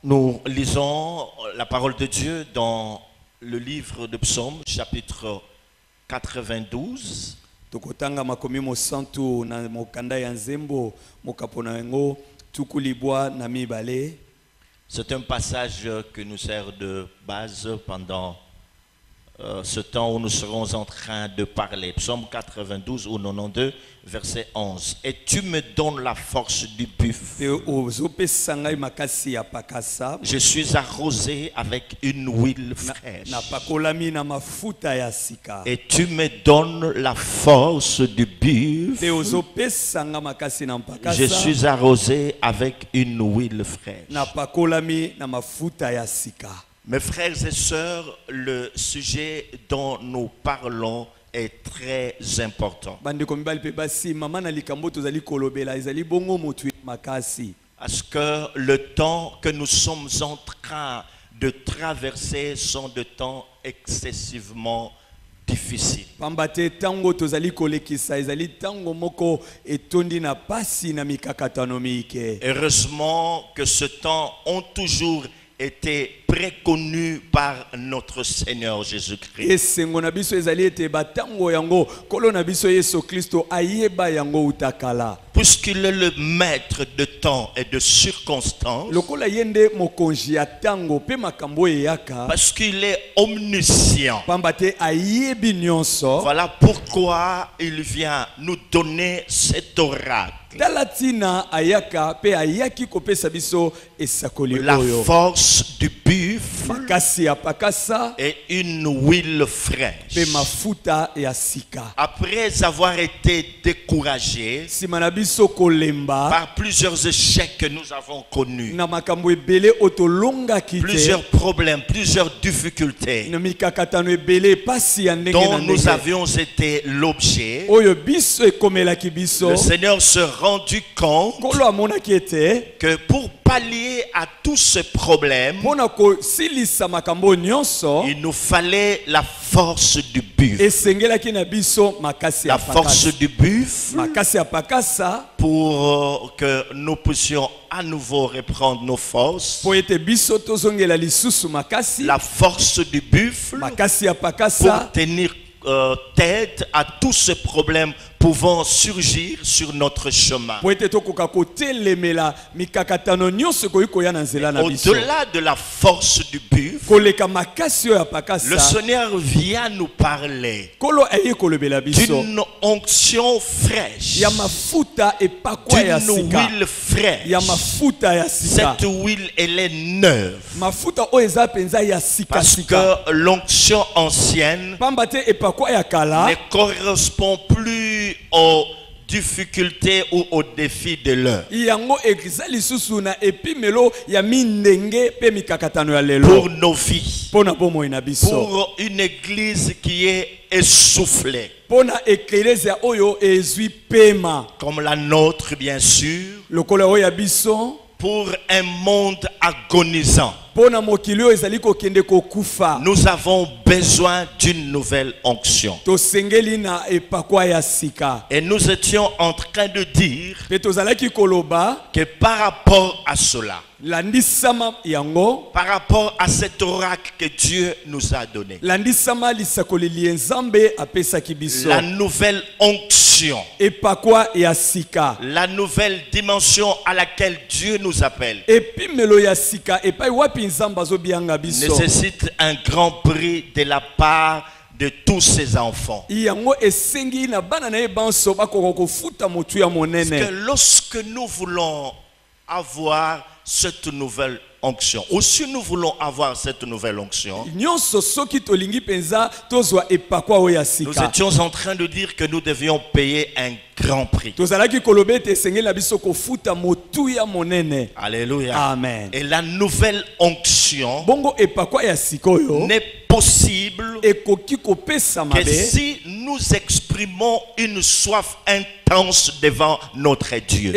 Nous lisons la parole de Dieu dans le livre de Psaume, chapitre 92. Tokotanga makomi mosantu na mokanda ya nzembo mokapona yango tukulibwa na mibale. C'est un passage qui nous sert de base pendant ce temps où nous serons en train de parler. Psaume 92 ou 92, verset 11. Et tu me donnes la force du buffle. Je suis arrosé avec une huile fraîche. Et tu me donnes la force du buffle. Je suis arrosé avec une huile fraîche. Mes frères et sœurs, le sujet dont nous parlons est très important. Parce que le temps que nous sommes en train de traverser sont de temps excessivement difficiles. Heureusement que ce temps ont toujours été préconnu par notre Seigneur Jésus-Christ. Puisqu'il est le maître de temps et de circonstances, parce qu'il est omniscient, voilà pourquoi il vient nous donner cet oracle. La force du buffle et une huile fraîche. Après avoir été découragés par plusieurs échecs que nous avons connus, plusieurs problèmes, plusieurs difficultés dont nous avions été l'objet, le Seigneur se rendu compte que pour pallier à tous ces problèmes, il nous fallait la force du buffle. La force du buffle pour que nous puissions à nouveau reprendre nos forces. La force du buffle pour tenir tête à tous ces problèmes pouvant surgir sur notre chemin. Au-delà de la force du buffle, le Seigneur vient nous parler d'une onction fraîche, d'une huile fraîche. Cette huile, elle est neuve. Parce que l'onction ancienne ne correspond plus aux difficultés ou aux défis de l'heure. Pour nos vies, pour une église qui est essoufflée, comme la nôtre bien sûr, pour un monde agonisant, nous avons besoin d'une nouvelle onction. Et nous étions en train de dire que par rapport à cela, par rapport à cet oracle que Dieu nous a donné, la nouvelle onction, la nouvelle dimension à laquelle Dieu nous appelle, nécessite un grand prix de la part de tous ses enfants. Parce que lorsque nous voulons avoir cette nouvelle onction, ou si nous voulons avoir cette nouvelle onction, nous étions en train de dire que nous devions payer un grand prix. Alléluia. Amen. Et la nouvelle onction n'est possible que si nous exprimons une soif intense devant notre Dieu.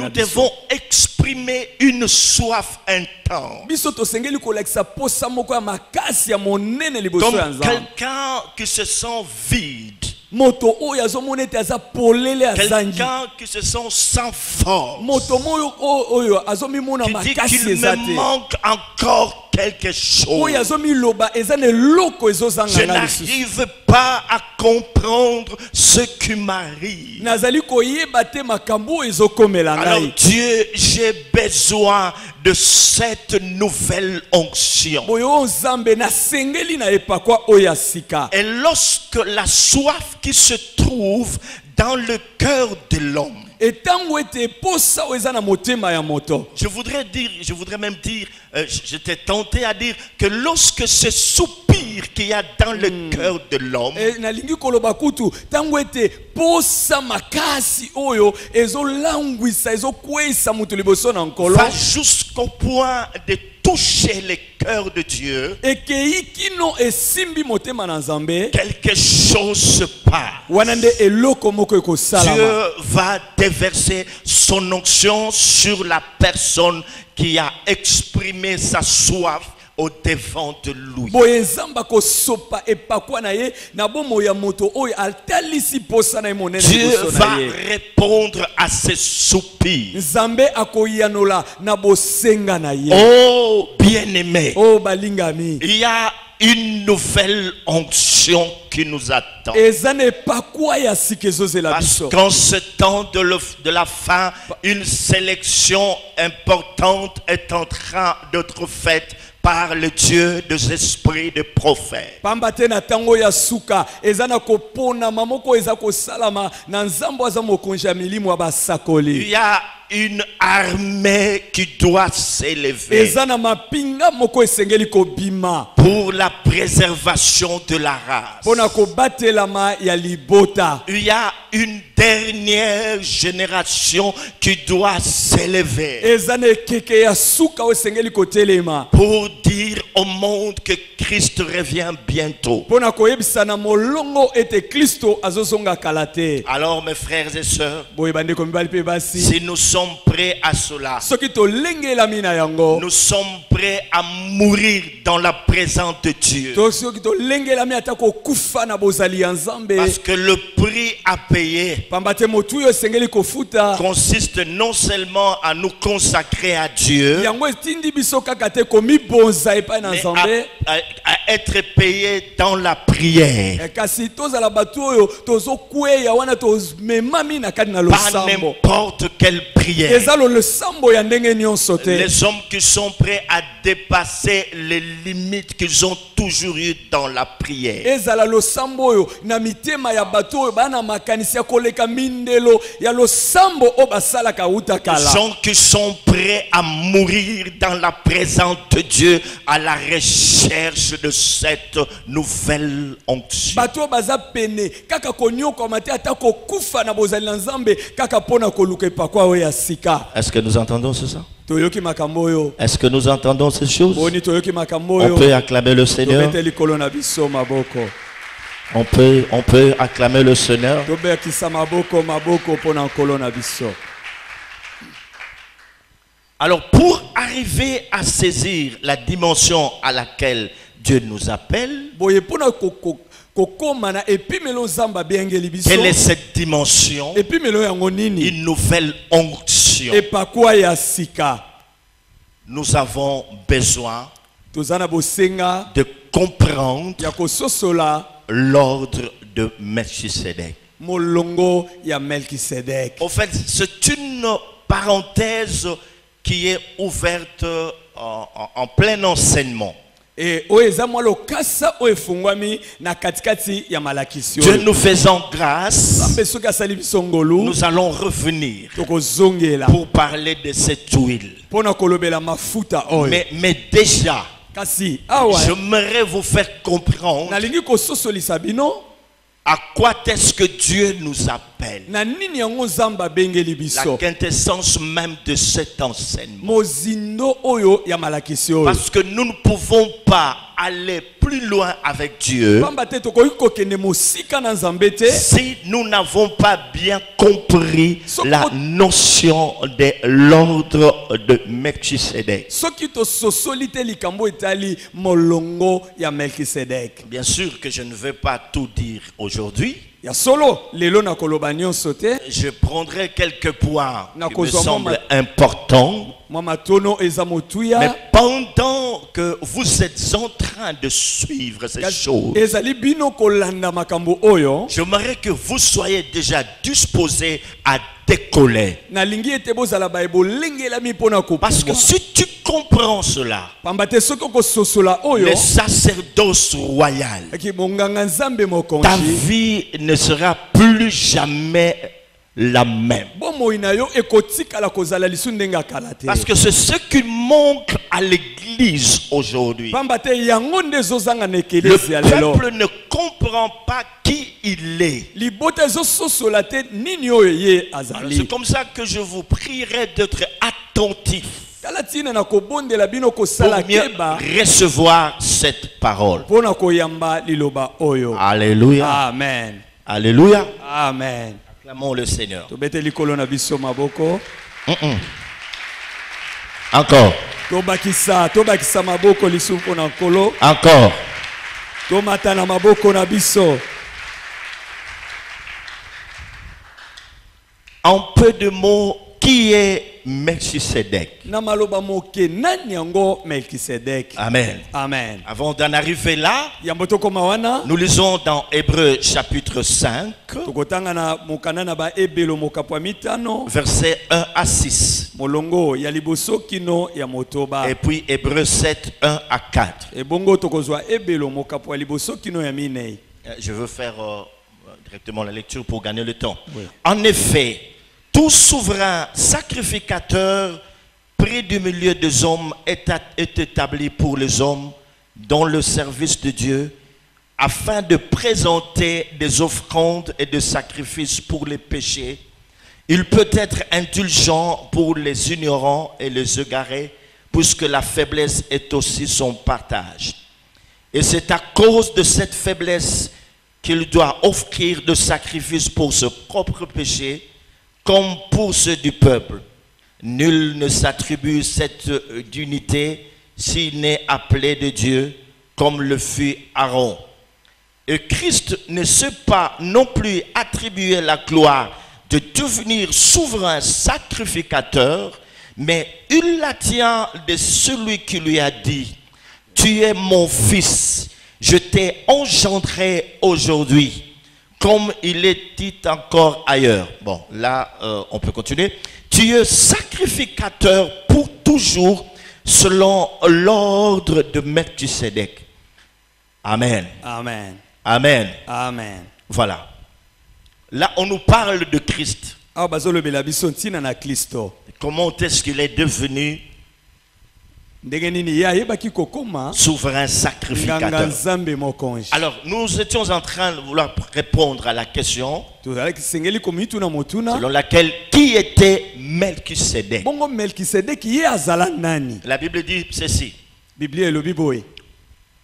Nous devons exprimer une soif intense. Comme quelqu'un qui se sent vide. moto oyo azomona ete aza polele azangi quelqu'un qui se sent sans force, moto moyo oyo azomimona qui dit makasi qu'il eza me te manque encore quelque chose. oyo azomiloba eza na eloko Je ezozanga na lisusu n'arrive pas à comprendre ce qui m'arrive. nazali koyeba te makambo oyo ezokomela Alors ngai Dieu, j'ai besoin de cette nouvelle onction. boyo nzambe nasengeli na epakwa oyo ya sika Et lorsque la soif qui se trouve dans le cœur de l'homme, etango ete posa oyo eza na motema ya moto je voudrais même dire, j'étais tenté à dire que lorsque ce soupir qu'il y a dans le cœur de l'homme nalingi koloba kutu tango ete posa makasi oyo ezolangwisa ezokweyisa mutu liboso na nkolo va jusqu'au point de toucher le cœur de Dieu, ekei kino esimbi motema na nzambe quelque chose se passe. wana nde eloko moko ekosalama Dieu va déverser son onction sur la personne qui a exprimé sa soif au devant de lui. boye nzambe akosopa epakwa na ye na bomoi ya moto oyo atalisi posa na ye monene Dieu liboso va na ye répondre à ses soupirs. nzambe akoyanola na bosenga na ye Oh bien-aimé, o balingami il y a une nouvelle onction qui nous attend. eza na epakwa ya sika ezozela Parce biso qu'en ce temps de la fin, une sélection importante est en train d'être faite par le Dieu des esprits de prophètes. pamba te na ntango ya suka eza na koponama moko eza kosalama na nzambe aza mokonzi ya milimo ya Il basakoli y a une armée qui doit s'élever eza na mapinga moko esengeli kobima pour la préservation de la race. mpo na kobatelama ya libota Il y a une dernière génération qui doit s'élever eza na ekeke ya suka oyo esengeli kotelema pour dire au monde que Christ revient bientôt. mpo na koyebisa na molongo ete kristo azozonga kala te Alors mes frères et sœurs, boye bandeko mibali mpe basi si nous sommes prêts à cela, soki tolengelami na yango nous sommes prêts à mourir dans la présence de Dieu. to soki tolengelami ata kokufa na bozali ya nzambe Parce que le prix à payer pamba te motu oyo esengeli kofuta consiste non seulement à nous consacrer à Dieu, yango etindi biso kaka te komibonza epai na mais nzambe à être payé dans la prière. kasi tozala bato oyo tozokweya wana tomemami na kati na Pas losambo n'importe quelle prière. eza losambo ya ndenge nyonso te Les hommes qui sont prêts à dépasser les limites qu'ils ont toujours eues dans la prière. ezala losambo oyo na mitema ya bato oyo bana makanisi ya koleka mindelo ya losambo oyo basalaka uta Les kala gens qui sont prêts à mourir dans la présence de Dieu à la recherche de cette nouvelle onction. bato oyo baza pene kaka konyokama te ata kokufa na bozali na nzambe kaka mpona koluka epakwa oyo ya sika Est-ce que nous entendons ça? toyoki makambo oyo Est-ce que nous entendons ces choses? boni toyoki makambo On oyo peut acclamer le Seigneur. tobete likolo na biso maboko On peut acclamer le Seigneur. tobekisa maboko mpona nkolo na biso. Alors, pour arriver à saisir la dimension à laquelle Dieu nous appelle, boye mpona kokoma na epimelo nzambe abengeli biso quelle est cette dimension? epimelo yango nini Une nouvelle onction. epakwa ya sika Nous avons besoin toza na bosenga de comprendre ya kososola l'ordre de Melchisedec. molongo ya melkisedek En fait, c'est une parenthèse qui est ouverte en plein enseignement. oyo eza mwa lokasa oyo efungwami na katikati ya malakisi Dieu oyo nous faisant grâce, nzambe soki asali biso ngolu nous allons revenir tokozongela pour parler de cette huile. mpona kolobela mafuta oyo Mais déjà, kasi awa j'aimerais vous faire comprendre nalingi kososolisa bino à quoi est-ce que Dieu nous appelle. na nini yango nzambe abengeli La biso quintessence même de cet enseignement. mozindo oyo ya malakisi oyo Parce que nous ne pouvons pas aller plus loin avec Dieu pamba te tokoki kokende mosika na nzambe te si nous n'avons pas bien compris So- la notion de l'ordre de Melchisedec. soki tososoli te likambo etali molongo ya melkisedek Bien sûr que je ne vais pas tout dire aujourd'hui, ya solo lelo na koloba nyonso te. Je prendrai quelques points qui me Nakozwa semblent importants. Mama tono eza motuya. Mais pendant que vous êtes en train de suivre ces choses, Ezali bino kolanda makambo oyo. j'aimerais que vous soyez déjà disposés à décoller. Nalingi ete bozala ba ebolengela pona ko. Parce que si tu comprends cela, Pambate soko ko sosola oyo. le sacerdoce royal, Ki monganga nzambe ta mokonzi. vie ne sera plus jamais la même. Bomo inayo ekotika la kozala lisu ndenga kalate. Parce que c'est ce qui manque à l'église aujourd'hui. Pambate yango ndezozanga Le nekelesi ya lelo. peuple ne comprend pas qui il est. Libota ezo sosola te nini oyo ye Alors, azali. c'est comme ça que je vous prierai d'être attentifs Tala tina na kobondela bino pour kosala mieux keba recevoir cette parole. pona koyamba liloba oyo. Alléluia. Amen. Alléluia. Amen. Acclamons le Seigneur. Tobete likolo na biso maboko. Encore. Tobakisa maboko lisu pona nkolo. Encore. Tomata na maboko na biso. En peu de mots, qui est Melchisedec? Na maloba moke nani yango Melkisedek. Amen. Amen. Avant d'en arriver là, Yamboto koma wana. nous lisons dans Hébreux chapitre 5, Tokotanga na mokana na ba ebelo mokapwa mitano. versets 1 à 6. Molongo ya liboso kino ya motoba. Et puis Hébreux 7, 1 à 4. Ebongo tokozwa ebelo mokapwa liboso kino ya minei. Je veux faire directement la lecture pour gagner le temps. Oui. En effet, tout souverain sacrificateur près du milieu des hommes est établi pour les hommes dans le service de Dieu, afin de présenter des offrandes et des sacrifices pour les péchés. Il peut être indulgent pour les ignorants et les égarés, puisque la faiblesse est aussi son partage. Et c'est à cause de cette faiblesse qu'il doit offrir des sacrifices pour ses propres péchés, comme pour ceux du peuple. Nul ne s'attribue cette dignité s'il n'est appelé de Dieu, comme le fut Aaron. Et Christ ne s'est pas non plus attribué la gloire de devenir souverain sacrificateur, mais il la tient de celui qui lui a dit: tu es mon fils, je t'ai engendré aujourd'hui. Comme il est dit encore ailleurs. Bon, là, on peut continuer. Tu es sacrificateur pour toujours selon l'ordre de Melchisedec. Amen. Amen. Amen. Amen. Voilà. Là, on nous parle de Christ. Awa bazolobela biso ntina na Kristo. Comment est-ce qu'il est devenu Ndenge nini ya yebaki kokoma souverain nganga sacrificateur? nzambe mokonzi. Alors, nous étions en train de vouloir répondre à la question Tozalaki sengeli komituna motuna. selon laquelle qui était Melchisedec. Bongo Melkisedeki ye azala nani? La Bible dit ceci. Biblia elobi boye.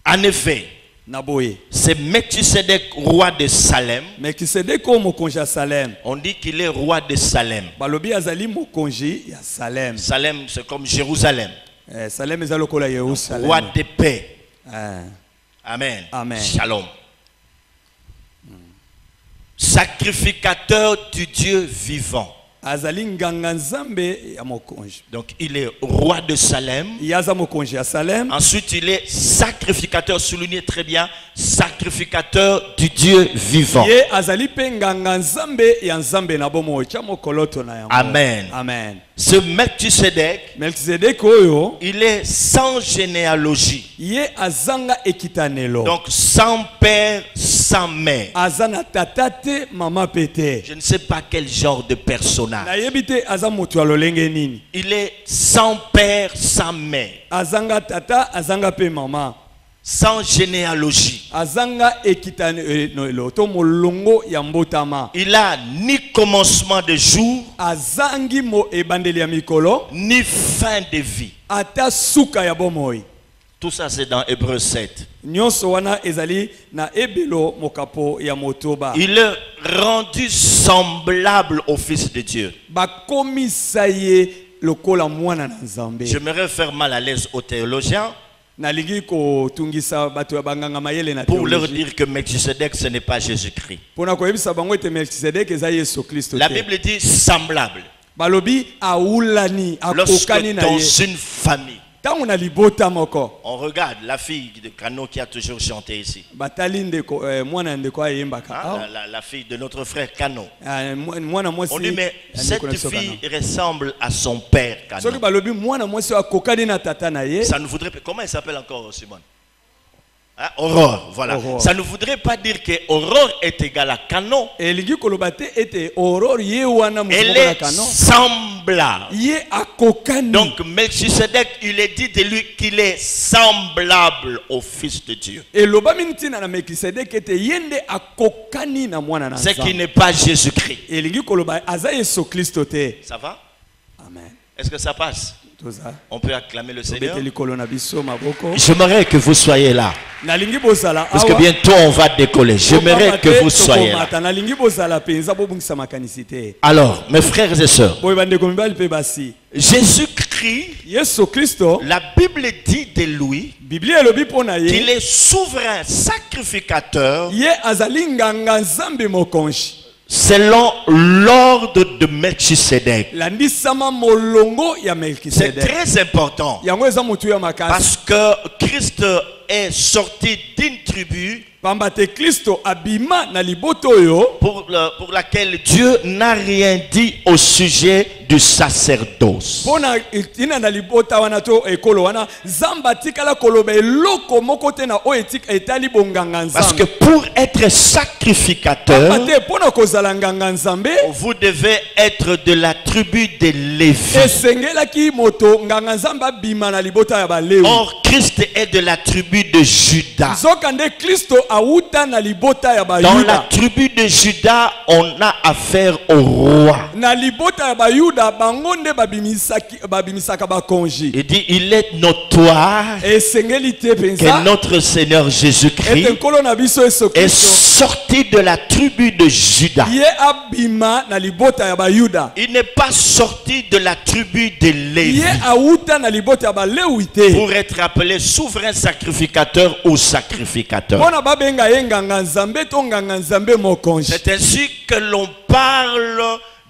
En effet, Na boye. c'est Melchisedec, roi de Salem. Melkisedeki o mokonzi ya Salem. On dit qu'il est roi de Salem. Balobi azali mokonzi ya Salem. Salem, c'est comme Jérusalem. Salem eza lokola Yerusalem. Roi de paix. Amen. Amen. Shalom. Sacrificateur du Dieu vivant. Azali nganga nzambe ya mokonzi. Donc il est roi de Salem. Yaza mokonzi ya Salem. Ensuite il est sacrificateur, soulignez très bien, sacrificateur du Dieu vivant. Ye azali pe nganga nzambe ya nzambe na bomo cha mokoloto na yango. Amen. Amen. Ce Melchisedec, Melkisedeki oyo il est sans généalogie. ye azanga ekitanelo. Donc sans père, sans mère. Azana tatate mama pete. Je ne sais pas quel genre de personnage. Na yebite aza mutu alolenge nini. Il est sans père, sans mère. Azanga tata, azanga pe mama. Sans généalogie. Azanga ekitanelo to molongo ya mbotama. Il a ni commencement de jour, Azangi mo ebandeli ya mikolo, ni fin de vie. ata suka ya bomoi. Tout ça c'est dans Hébreux 7. Nyonso wana ezali na ebelo mokapo ya motoba. Il est rendu semblable au Fils de Dieu. Bakomisa ye lokola mwana na nzambe. Je me réfère mal à l'aise aux théologiens. nalingi ko tungisa bato ya banganga mayele na pour leur théologie. dire que Melchisedec, ce n'est pas Jésus-Christ. Pona ko yebisa bango ete Melchisedek eza Yesu Kristo La te. Bible dit semblable. Balobi aulani Lorsque akokani na dans ye. une famille, Tango na libota moko. on regarde la fille de Cano qui a toujours chanté ici. Batali ndeko mwana ndeko ayembaka. Hein, la fille de notre frère Cano. Mwana mwasi. On dit, mais ya cette ndeko na biso fille Kano. ressemble à son père Soki Cano. balobi mwana mwasi akokani na tata na ye. Ça ne voudrait pas. Comment elle s'appelle encore, Simone? Hein, Aurore, voilà. Aurore. Ça ne voudrait pas dire que Aurore est égale à Cano. Elingi koloba te ete Aurore ye wana Elle moko na est Kano. semblable. Ye akokani. Donc Melchisedec, il est dit de lui qu'il est semblable au Fils de Dieu. eloba mintina na Melkisedek ete yende akokani na mwana na C'est qui Nzambe. n'est pas Jésus-Christ. Elingi koloba aza Yesu Kristo te. Ça va? Amen. Est-ce que ça passe? Toza. On peut acclamer le Seigneur. Beteli kolo na biso maboko. J'aimerais que vous soyez là. Nalingi bozala Parce que awa. bientôt on va décoller. J'aimerais que vous soyez là. là. Nalingi bozala penza bobungisa makanisi te. Alors, mes frères et sœurs, Boye bandeko mibali pe basi. Jésus-Christ, Yesu Kristo, la Bible dit de lui Biblia elobi pona qu'il ye. est souverain sacrificateur Ye azali nganga Nzambe mokonzi. selon l'ordre de Melchisedec. Landisama molongo ya C'est Melkisedek. très important Yango eza mutu ya makasi. parce que Christ est sorti d'une tribu Pamba te Kristo abima na liboto oyo. pour laquelle Dieu n'a rien dit au sujet du sacerdoce. Pona itina na libota wana to ekolo wana Zamba tikala koloba eloko moko te na o etika etali bonganga Parce que Nzambe. pour être sacrificateur, Pamba te pona kozala nganga Nzambe vous devez être de la tribu de Lévi. esengelaki moto nganga Nzambe abima na libota ya balewi. Or, Christ est de la tribu de Juda. Zokande Kristo auta na libota ya Dans la bayuda. tribu de Juda, on a affaire au roi. Na libota ya bayuda bango nde babimisaka bakonzi. Il dit, il est notoire Esengeli te que penza. notre Seigneur Ete Jésus-Christ nkolo na biso Yesu est Kristo. sorti de la tribu de Juda. Ye abima na libota ya bayuda. Il n'est pas sorti de la tribu de Lévi Ye auta na libota ya balewi te. pour être appelé souverain sacrificateur ou sacrificateur. Pona babenga ye nganga Nzambe to nganga Nzambe mokonzi. C'est ainsi que l'on parle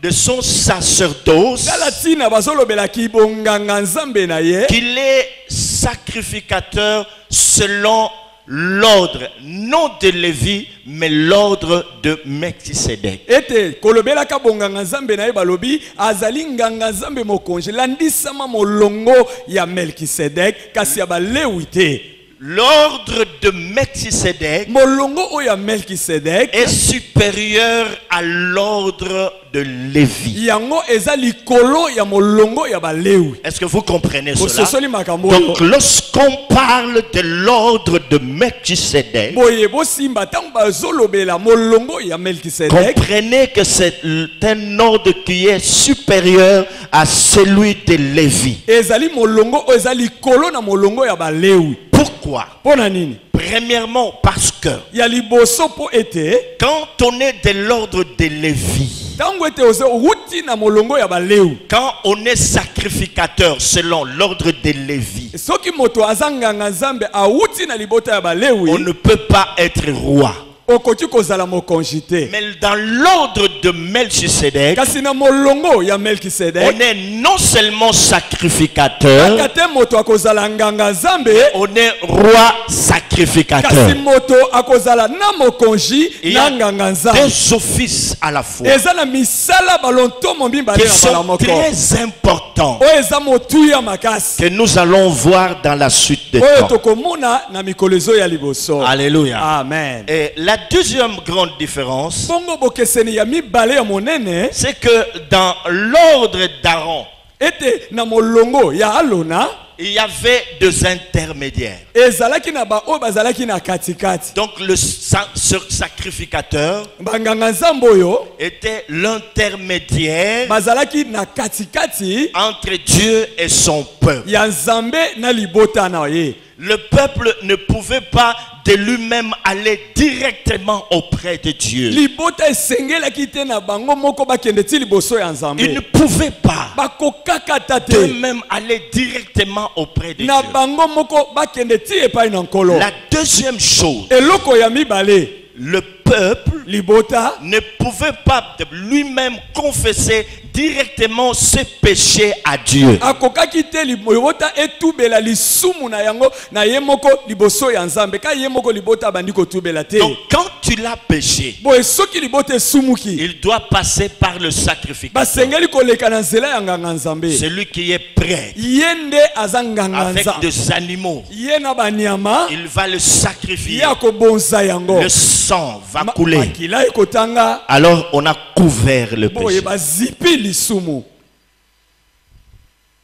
de son sacerdoce, Tala tina bazolobelaki bonganga Nzambe na ye. qu'il est sacrificateur selon l'ordre, non de Lévi, mais l'ordre de Melchisedec. Ete kolobelaka bonganga Nzambe na ye balobi azali nganga Nzambe mokonzi landisama molongo ya Melkisedek kasi ya balewi te. L'ordre de Melchisedec Molongo oyo ya Melkisedek est supérieur à l'ordre de Lévi. yango eza likolo ya molongo ya balewi. Est-ce que vous comprenez cela? Bososoli makambo oyo. Donc, lorsqu'on parle de l'ordre de Melchisedec, Boye bosimba tango bazolobela molongo ya Melkisedek. comprenez que c'est un ordre qui est supérieur à celui de Lévi. Ezali molongo oyo eza likolo na molongo ya balewi. Pourquoi? Pona nini? Premièrement, parce que Ya liboso po ete quand on est de l'ordre de Lévi, tango ete ozo uti na molongo ya balewi. quand on est sacrificateur selon l'ordre de Lévi, Soki moto azanganga Nzambe auti na libota ya on balewi ne peut pas être roi. okoki kozala mokonzi te. Mais dans l'ordre de Melchisedec, Kasi na molongo ya on Melkisedek est non seulement sacrificateur, kaka te moto akozala nganga Nzambe on est roi kasi sacrificateur. moto akozala na mokonzi Il y na a nganga Nzambe. deux offices à la fois Eza na misala balontomo mibale qui na bala sont moko. très importants Oyo eza motuya makasi. que nous allons voir dans la suite des Oyo temps. tokomona na mikolo ezo ya liboso. Alléluia. Amen. Et la deuxième grande différence, Bongo bokeseni ya mibale ya monene c'est que dans l'ordre d'Aaron, ete na molongo ya Alona il y avait deux intermédiaires. ezalaki na ba oyo bazalaki na katikati. Donc le sacrificateur Banganga Nzambe oyo était l'intermédiaire bazalaki na katikati entre Dieu et son peuple. ya Nzambe na libota na ye. le peuple ne pouvait pas de lui-même aller directement auprès de Dieu. libota esengelaki te na bango moko bakende ti liboso ya Il nzambe ne pouvait pas bakokakata te eux-mêmes aller directement auprès de na Dieu. bango moko bakende ti epai na nkolo. La deuxième chose, Eloko ya mibale, le peuple libota ne pouvait pas de lui-même confesser directement ses péchés à Dieu. akokaki te libota etubela lisumu na yango na ye moko liboso ya nzambe ka ye moko libota abandi kotubela te. Donc quand tu l'as péché, Boye soki libota esumuki il doit passer par le sacrificateur. basengeli koleka na nzela ya nganga nzambe. Celui qui est prêt Ye nde aza nganga avec nzambe, des animaux, ye na banyama il va le sacrifier. ye akobonza yango, Le sang va couler. makila ekotanga. Alors on a couvert le Boye péché. bazipi lisumu.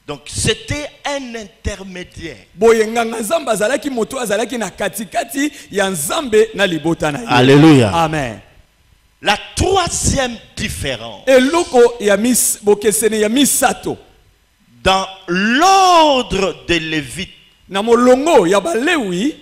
Donc c'était un intermédiaire. Boye nganga nzambe azalaki moto azalaki na katikati ya nzambe na libota na ye. Alléluia. Amen. La troisième différence, Eloko ya bokesene ya misato dans l'ordre des Lévites, na molongo ya balewi,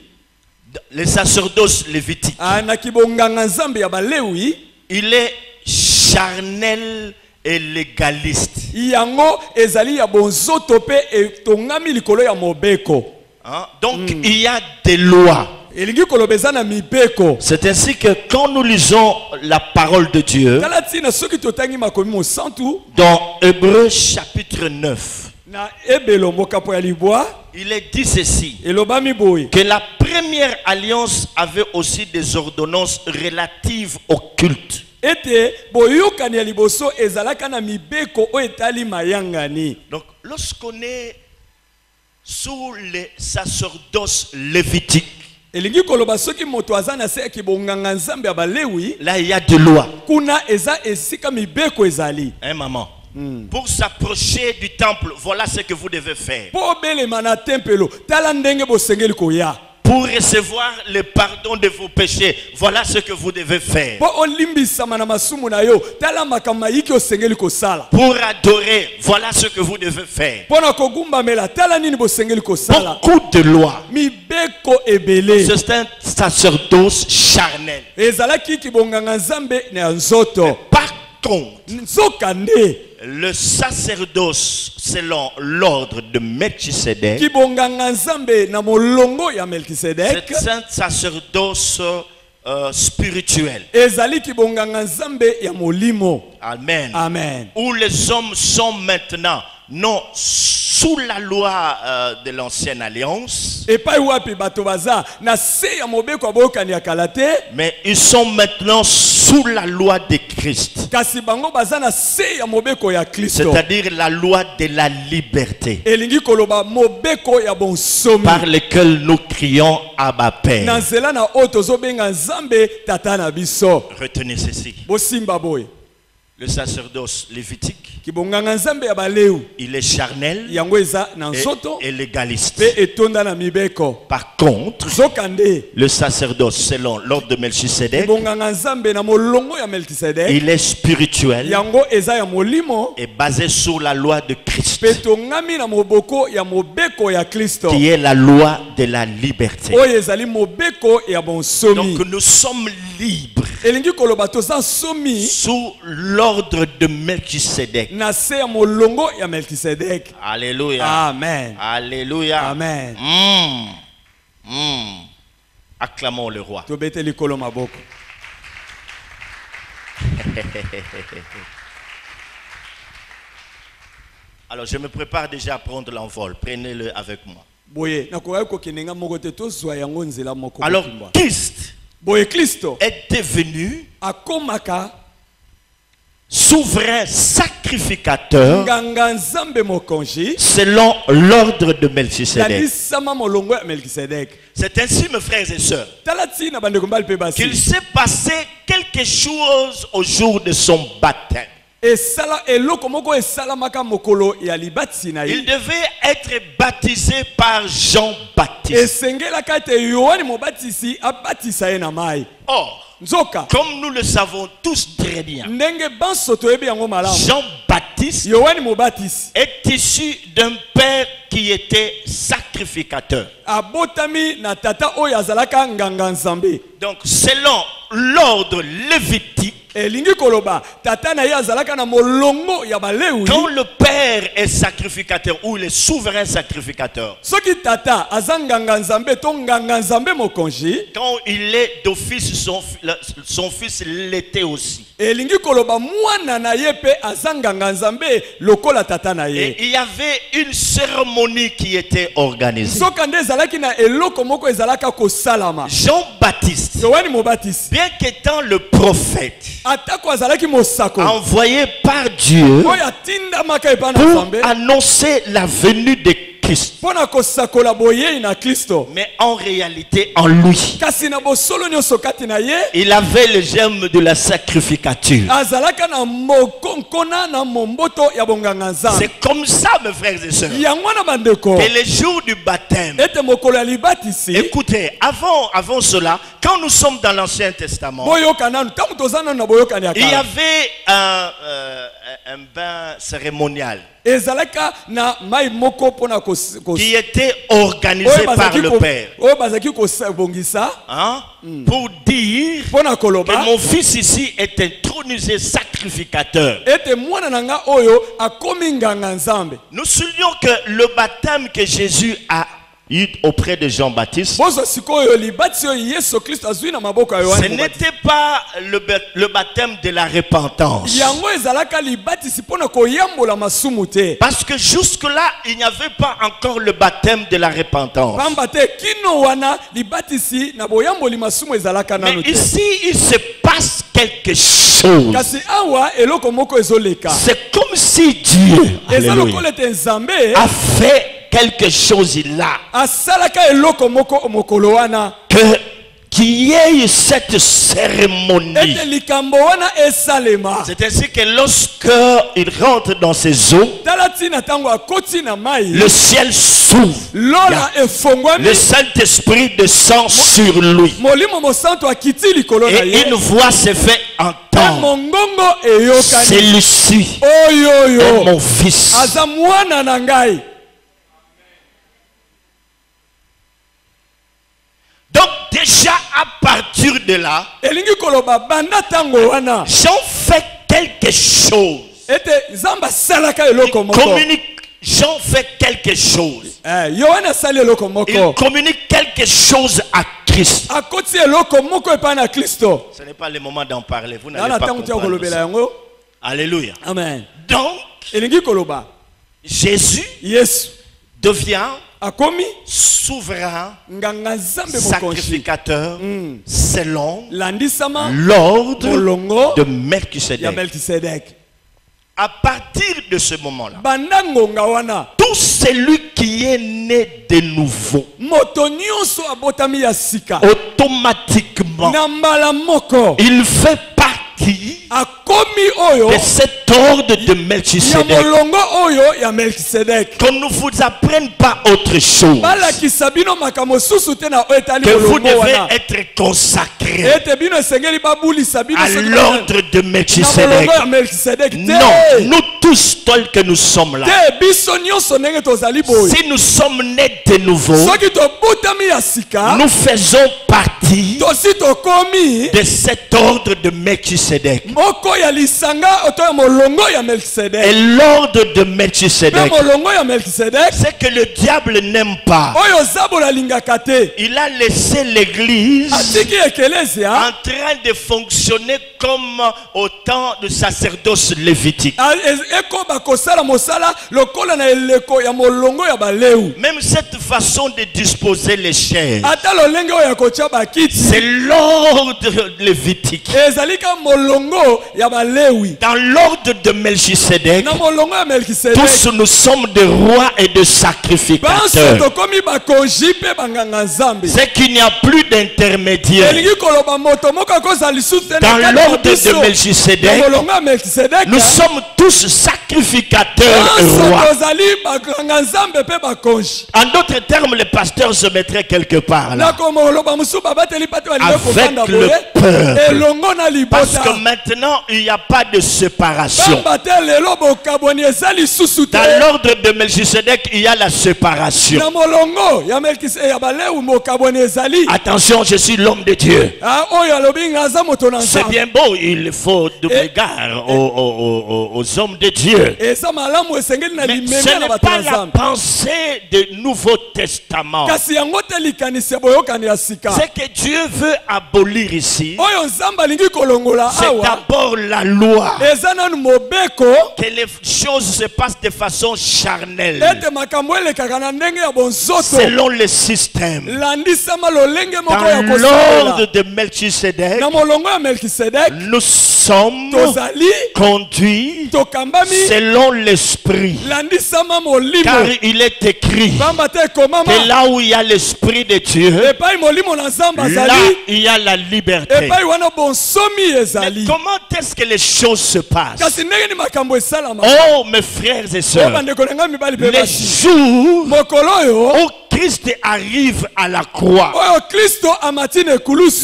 les sacerdoces lévitiques, na kibonganga nzambe ya balewi, il est charnel et légaliste. yango ezali ya bonzoto pe etongami likolo ya mobeko. Hein? Donc il y a des lois. Elingi kolobeza na mibeko. C'est ainsi que quand nous lisons la parole de Dieu Tala tina soki totangi makomi mosantu dans Hébreux chapitre 9, na ebelo mokapo ya libwa, il est dit ceci, elobami boye que la première alliance avait aussi des ordonnances relatives au culte. ete boyokani ya liboso ezalaka na mibeko o etali mayangani. Donc lorsqu'on est sous les sacerdoces lévitiques, Elingi koloba soki moto aza na se ya kibonganga nzambe ya balewi, là il y a des lois. kuna eza esika mibeko ezali. Hein, maman? Pour s'approcher du temple, voilà ce que vous devez faire. Po belema na tempelo, tala ndenge bosengeli koya. Pour recevoir le pardon de vos péchés, voilà ce que vous devez faire. Po olimbisama na masumu na yo, tala makambo yiki osengeli kosala. Pour adorer, voilà ce que vous devez faire. Po na kogumbamela, tala nini bosengeli kosala. Beaucoup de lois. Mibeko ebele. C'est un sacerdoce charnel. Ezalaki kibonganga nzambe na nzoto. Par contre, Nzokande. le sacerdoce selon l'ordre de Melchisedec, Kibonganga nzambe na molongo ya Melkisedek. c'est un sacerdoce spirituel. Ezali kibonganga nzambe ya molimo. Amen. Amen. Où les hommes sont maintenant non sous la loi de l'ancienne alliance, Epai wapi bato baza na se ya mobeko abokani ya kalate, mais ils sont maintenant sous la loi de Christ, kasi bango baza na se ya mobeko ya Kristo. c'est-à-dire la loi de la liberté, Elingi koloba mobeko ya bonsomi. par lequel nous crions Abba Na Père. nzela na oyo tozobenga nzambe tata na biso. Retenez ceci. Bosimba boye. Le sacerdoce lévitique, Kibonganga nzambe ya baleu. il est charnel Yango eza na nzoto et légaliste. pe etonda na mibeko. Par contre, Zokande. le sacerdoce selon l'ordre de Melchisedec, Kibonganga nzambe na molongo ya Melkisedek. il est spirituel Yango eza ya molimo. et basé sur la loi de Christ, Pe tongami na moboko ya mobeko ya Kristo. qui est la loi de la liberté. Oyo ezali mobeko ya bonsomi. Donc nous sommes libres Elingi koloba toza somi sous l'ordre de Melchisedec. na se ya molongo ya Melkisedek. Alléluia. Amen. Alléluia. Amen. Acclamons le roi. Tobete likolo maboko. Alors je me prépare déjà à prendre l'envol. Prenez-le avec moi. Boye nakoya kokenenga moko te tozwa yango nzela moko. Alors kokimbwa. Christ Boye Kristo est devenu akomaka souverain sacrificateur nganga nzambe mokonzi selon l'ordre de Melchisedec. yalisama molongo ya Melkisedek. C'est ainsi, mes frères et sœurs, Tala tina bandeko mbali pe qu'il basi. s'est passé quelque chose au jour de son baptême. Esala eloko moko esalamaka mokolo ya libati na Il ye. devait être baptisé par Jean-Baptiste. Esengelaka ete Yohani mobatisi abatisa ye na mai. Or, nzoka comme nous le savons tous très bien, ndenge banso toyebi yango malamu Jean-Baptiste Yohane Mobatisi est issu d'un père qui était sacrificateur. abotami na tata oyo azalaka nganga nzambe. Donc selon l'ordre lévitique, elingi koloba tata na ye azalaka na molongo ya balewi. quand le père est sacrificateur ou le souverain sacrificateur, soki tata aza nganga nzambe to nganga nzambe mokonzi, quand il est d'office, son fils l'était aussi. elingi koloba mwana na ye pe aza nganga nzambe lokola tata na ye. Et il y avait une cérémonie qui était organisée. soka nde ezalaki na eloko moko ezalaka kosalama. Jean-Baptiste, Yohane Mobatisi bien qu'étant le prophète atako azalaki mosako envoyé par Dieu oyo atindamaka epai na pour nzambe annoncer la venue de Christ, mpona kosakola boyei na Kristo, mais en réalité en lui, kasi na bosolo nyonso kati na ye il avait le germe de la sacrificature. azalaka na mokonkona na momboto ya bonganga nzambe. C'est comme ça, mes frères et sœurs, yango na bandeko que le jour du baptême, ete mokolo ya libatisi écoutez, avant cela, quand nous sommes dans l'Ancien Testament, boyoka nanu ntango toza nanu na boyokani ya il y kala avait un bain cérémonial ezalaka na mai moko mpona qui était organisé par le Père, oyo bazalaki kobongisa hein, pour dire mpona que koloba mon fils ici est intronisé sacrificateur. ete mwana na nga oyo akomi nganga nzambe. Nous soulignons que le baptême que Jésus a eu auprès de Jean-Baptiste, bozwa sikoyo libatisi oyo yesu kristo azwi na maboko ya ce yohane Mobatisi. n'était pas le baptême de la repentance. yango ezalaka libatisi mpona koyambola masumu te, Parce que jusque-là, il n'y avait pas encore le baptême de la repentance. pamba te kino wana libatisi na boyamboli masumu ezalaka Mais nanu te. ici, il se passe quelque chose. kasi awa eloko moko ezoleka C'est comme si Dieu, eza alléluia, lokola ete nzambe a fait quelque chose là. asalaka eloko moko mokolo wana Qu'il y ait cette cérémonie. ete likambo wana esalema. C'est ainsi que lorsque il rentre dans ces eaux, tala ntina ntango akoti na mai le ciel s'ouvre. lola efongwami Le Saint-Esprit descend sur lui. molimo mosantu akiti likolo na Et ye une voix se fait pe entendre. mongongo eyokani Celui-ci oyoyo est mon fils. aza mwana na ngai. Donc déjà à partir de là, elingi koloba banda ntango wana Jean fait quelque chose. ete nzambe asalaka eloko Il moko. communique. Jean fait quelque chose. yohane asali eloko Il moko communique quelque chose à Christ. akoti eloko moko epai na kristo. Ce n'est pas le moment d'en parler. Vous na n'allez na pas ntango tia comprendre kolobela ça. yango. Alléluia. Amen. Donc, elingi koloba Jésus yesu devient akomi souverain, nganga nzambe mokonzi sacrificateur, selon landisama l'ordre molongo de ya Melchisedec. melkisedek. À partir de ce moment-là, banda ngonga wana tout celui qui est né de nouveau, moto nyonso abotami ya sika automatiquement, na mbala moko il fait partie akomi oyo de cet ordre de ya Melchisedec. molongo oyo ya melkisedek. Qu'on ne vous apprenne pas autre chose, balakisa bino makambo mosusu te na oyo etali que vous molongo devez wana être consacré ete bino esengeli babulisa bino à soki l'ordre de na Melchisedec. molongo ya melkisedek Non, te. nous tous tels que nous sommes là, te biso nyonso ndenge tozali boye si nous sommes nés de nouveau, soki tobutami ya sika nous faisons partie tosi tokomi de cet ordre de Melchisedec. moko ya lisanga oto ya molongo ya Et melkisedek. l'ordre de mpe Melchisedec, molongo ya melkisedek c'est que le diable n'aime pas. oyo zabolo alingaka te Il a laissé l'église atiki ekelesia en train de fonctionner comme au temps du sacerdoce lévitique. ekoba kosala mosala lokola na eleko ya molongo ya balewi. Même cette façon de disposer les chaises, ata lolenge oyo ya kotia bakiti c'est l'ordre lévitique. ezali ka molongo ya balewi. Dans l'ordre de Melchisedec, na molongo ya melkisedek tous nous sommes des rois et des banso sacrificateurs. tokomi bakonzi mpe banganga nzambe. C'est qu'il n'y a plus d'intermédiaire. elingi koloba moto moko akozala lisusu te na Dans kati na l'ordre biso. de na Melchisedec, molongo ya melkisedek nous sommes tous sacrificateurs et banso rois. tozali banganga nzambe mpe bakonzi. En d'autres termes, le pasteur se mettrait quelque part na là. komoloba mosusu avec le peuple. Parce que maintenant, il n'y a pas de séparation. Dans l'ordre de Melchisedec, il y a la séparation. Attention, je suis l'homme de Dieu. C'est bien beau, il faut de regard aux hommes de Dieu. Mais ce n'est pas la pensée du Nouveau Testament. Ce que Dieu veut abolir ici, c'est d'abord la loi. Que les choses se passent de façon charnelle, selon le système. Dans l'ordre de Melchisedec, nous sommes conduits selon l'esprit. Car il est écrit que là où il y a l'esprit de Dieu, là il y a la liberté. Mais comment est-ce que les choses se passent? Oh mes frères et sœurs, les jours où Christ arrive à la croix,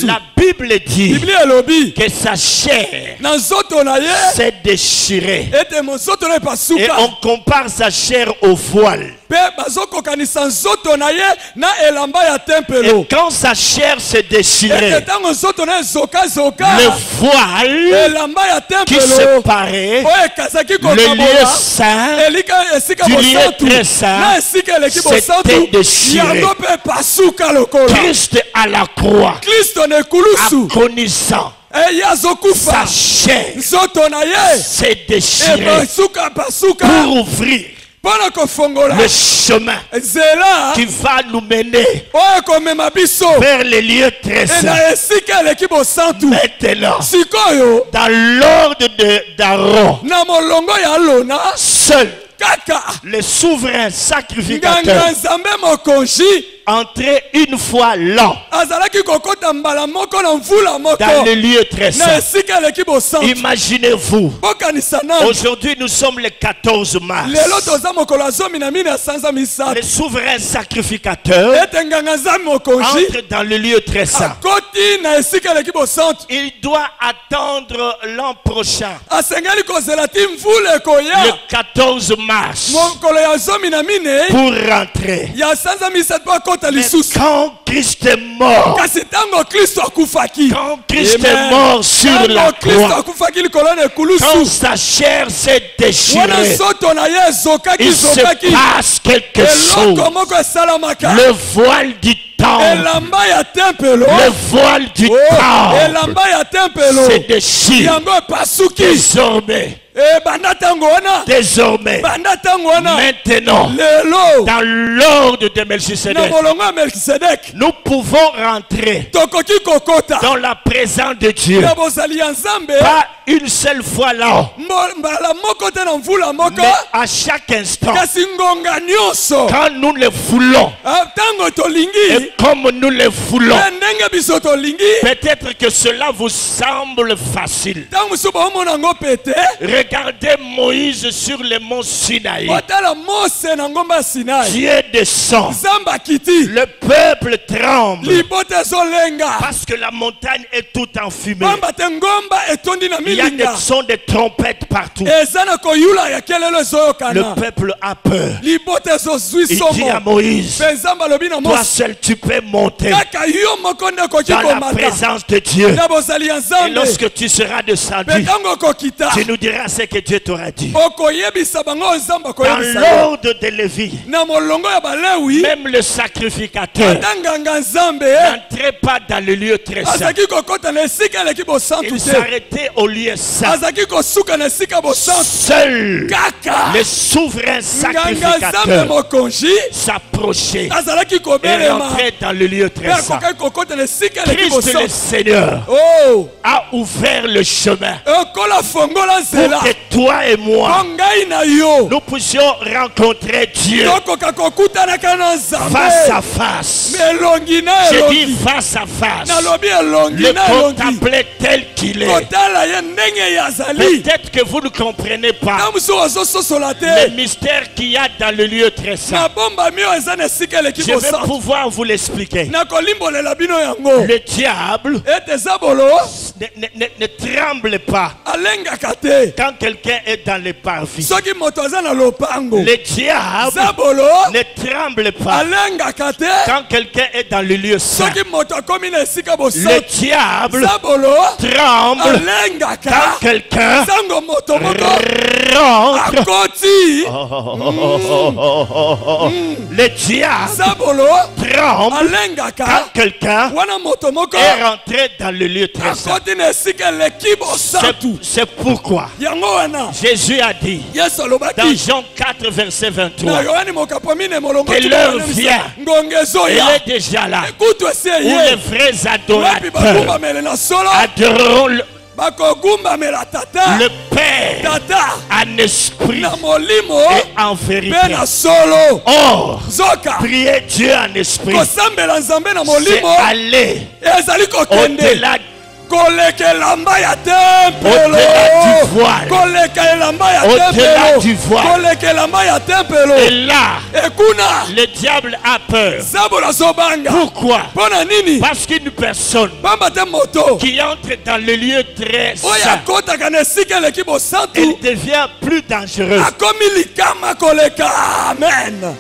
la Bible dit que sa chair s'est déchirée. Et on compare sa chair au voile. Et quand sa chair s'est déchirée, le voile qui séparait le lieu saint du lieu très saint s'était déchiré. Christ à la croix, agonisant, sa chair s'est déchirée pour ouvrir le chemin qui va nous mener vers les lieux très saints. Maintenant, dans l'ordre d'Aaron, seul le souverain sacrificateur entrait une fois l'an dans le lieu très saint. Imaginez-vous, aujourd'hui nous sommes le 14 mars. Le souverain sacrificateur entre dans le lieu très saint. Il doit attendre l'an prochain, le 14 mars, pour rentrer. Mais quand Christ est mort, quand Christ est mort sur la croix, quand sa chair s'est déchirée, il se passe quelque chose. Le voile du temple, le voile du temple se déchire. Désormais, maintenant, dans l'ordre de Melchisedec, nous pouvons rentrer dans la présence de Dieu. Pas une seule fois là, mais à chaque instant, quand nous le voulons et comme nous le voulons. Peut-être que cela vous semble facile. Regardez Moïse sur le mont Sinaï. Dieu descend. Le peuple tremble parce que la montagne est toute en fumée. Il y a des sons de trompettes partout. Le peuple a peur. Il dit à Moïse, toi seul tu peux monter dans la présence de Dieu. Et lorsque tu seras descendu, tu nous diras ce que Dieu t'aura dit. Dans l'ordre de Lévi, même le sacrificateur n'entrait pas dans le lieu très saint. Il s'arrêtait au lieu saint. Seul le souverain sacrificateur s'approchait et rentrait dans le lieu très saint. Christ le Seigneur a ouvert le chemin pour que toi et moi nous puissions rencontrer Dieu face à face. elongi na J'ai elongi. dit face à face. Nalobi elongi Le na elongi. contempler tel qu'il est. Kotala ye ndenge yazali. Peut-être que vous ne comprenez pas Na musu ozososola le te. mystère qu'il y a dans le lieu très Na saint. bomba mio eza na esika eleki Je vais bosantu. pouvoir vous l'expliquer. Na kolimbolela bino yango. Le diable Ete zabolo ne tremble pas alengaka te. quand quelqu'un est dans les parvis. Soki moto aza na lopango. Le diable Zabolo ne tremble pas alengaka te. quand quelqu'un est dans le lieu saint. Soki moto akomi na esika Le bosantu. diable Zabolo tremble quand alengaka. quelqu'un Sango moto moko rentre. akoti. Le diable Zabolo tremble alengaka. quand quelqu'un Wana moto moko est rentré dans le lieu très saint. akoti na esika eleki bosantu. C'est pourquoi Yango wana Jésus a dit Yesu dans alobaki Jean 4 verset na 23, Yohani mokapo mine molongo Que l'heure vient. ngonge il ezoya est déjà là ekutu esi où les eye vrais wapi adorateurs bagumbamele na solo adoreront bakogumbamela tata le Père tata en esprit na molimo et en mpe vérité. na solo Or, zoka prier Dieu en esprit, kosambela nzambe na c'est molimo aller ezali kokende au-delà koleka elamba ya Au-delà du voile. tempelo koleka elamba ya Au-delà tempelo du voile. koleka elamba ya tempelo et là, ekuna le diable a peur. zabolo azobanga Pourquoi? mpo na nini Parce qu'une personne pamba te moto qui entre dans le lieu très oyo saint, akotaka na esika eleki elle bosantu devient plus dangereuse. akomi likama koleka amen